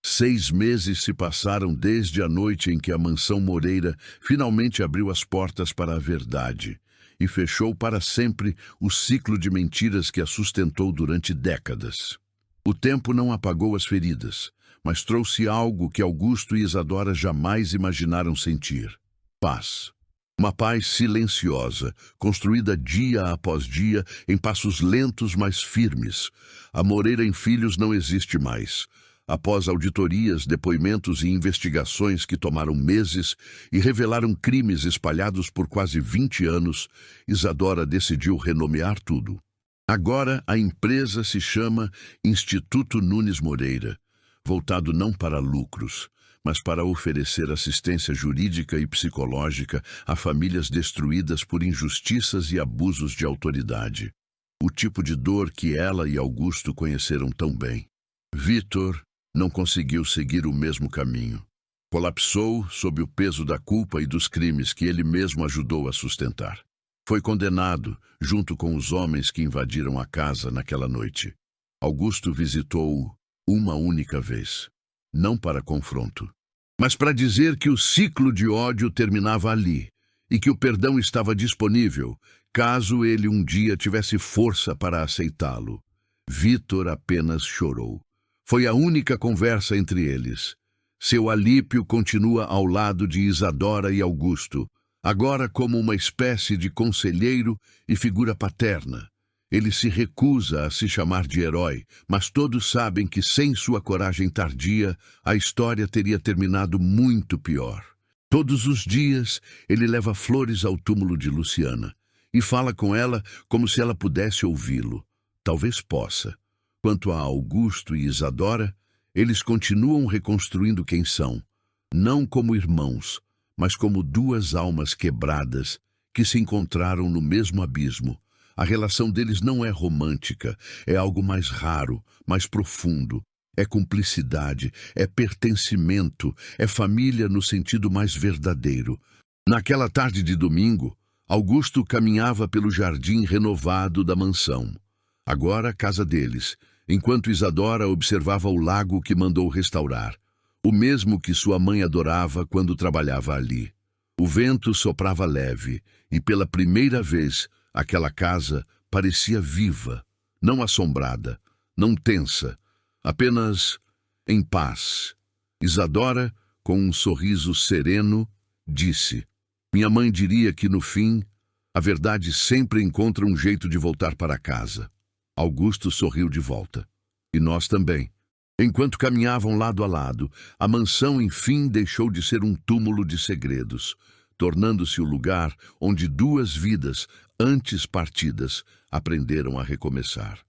6 meses se passaram desde a noite em que a mansão Moreira finalmente abriu as portas para a verdade e fechou para sempre o ciclo de mentiras que a sustentou durante décadas. O tempo não apagou as feridas, mas trouxe algo que Augusto e Isadora jamais imaginaram sentir: paz. Uma paz silenciosa, construída dia após dia, em passos lentos, mas firmes. A Moreira em Filhos não existe mais. Após auditorias, depoimentos e investigações que tomaram meses e revelaram crimes espalhados por quase 20 anos, Isadora decidiu renomear tudo. Agora a empresa se chama Instituto Nunes Moreira, voltado não para lucros, mas para oferecer assistência jurídica e psicológica a famílias destruídas por injustiças e abusos de autoridade. O tipo de dor que ela e Augusto conheceram tão bem. Vítor não conseguiu seguir o mesmo caminho. Colapsou sob o peso da culpa e dos crimes que ele mesmo ajudou a sustentar. Foi condenado, junto com os homens que invadiram a casa naquela noite. Augusto visitou-o uma única vez, não para confronto, mas para dizer que o ciclo de ódio terminava ali e que o perdão estava disponível, caso ele um dia tivesse força para aceitá-lo. Vítor apenas chorou. Foi a única conversa entre eles. Seu Alípio continua ao lado de Isadora e Augusto, agora como uma espécie de conselheiro e figura paterna. Ele se recusa a se chamar de herói, mas todos sabem que sem sua coragem tardia, a história teria terminado muito pior. Todos os dias, ele leva flores ao túmulo de Luciana e fala com ela como se ela pudesse ouvi-lo. Talvez possa. Quanto a Augusto e Isadora, eles continuam reconstruindo quem são, não como irmãos, mas como 2 almas quebradas que se encontraram no mesmo abismo. A relação deles não é romântica, é algo mais raro, mais profundo. É cumplicidade, é pertencimento, é família no sentido mais verdadeiro. Naquela tarde de domingo, Augusto caminhava pelo jardim renovado da mansão, agora a casa deles, enquanto Isadora observava o lago que mandou restaurar, o mesmo que sua mãe adorava quando trabalhava ali. O vento soprava leve e, pela primeira vez, aquela casa parecia viva, não assombrada, não tensa, apenas em paz. Isadora, com um sorriso sereno, disse: minha mãe diria que, no fim, a verdade sempre encontra um jeito de voltar para casa. Augusto sorriu de volta. E nós também. Enquanto caminhavam lado a lado, a mansão, enfim, deixou de ser um túmulo de segredos. tornando-se o lugar onde duas vidas, antes partidas, aprenderam a recomeçar.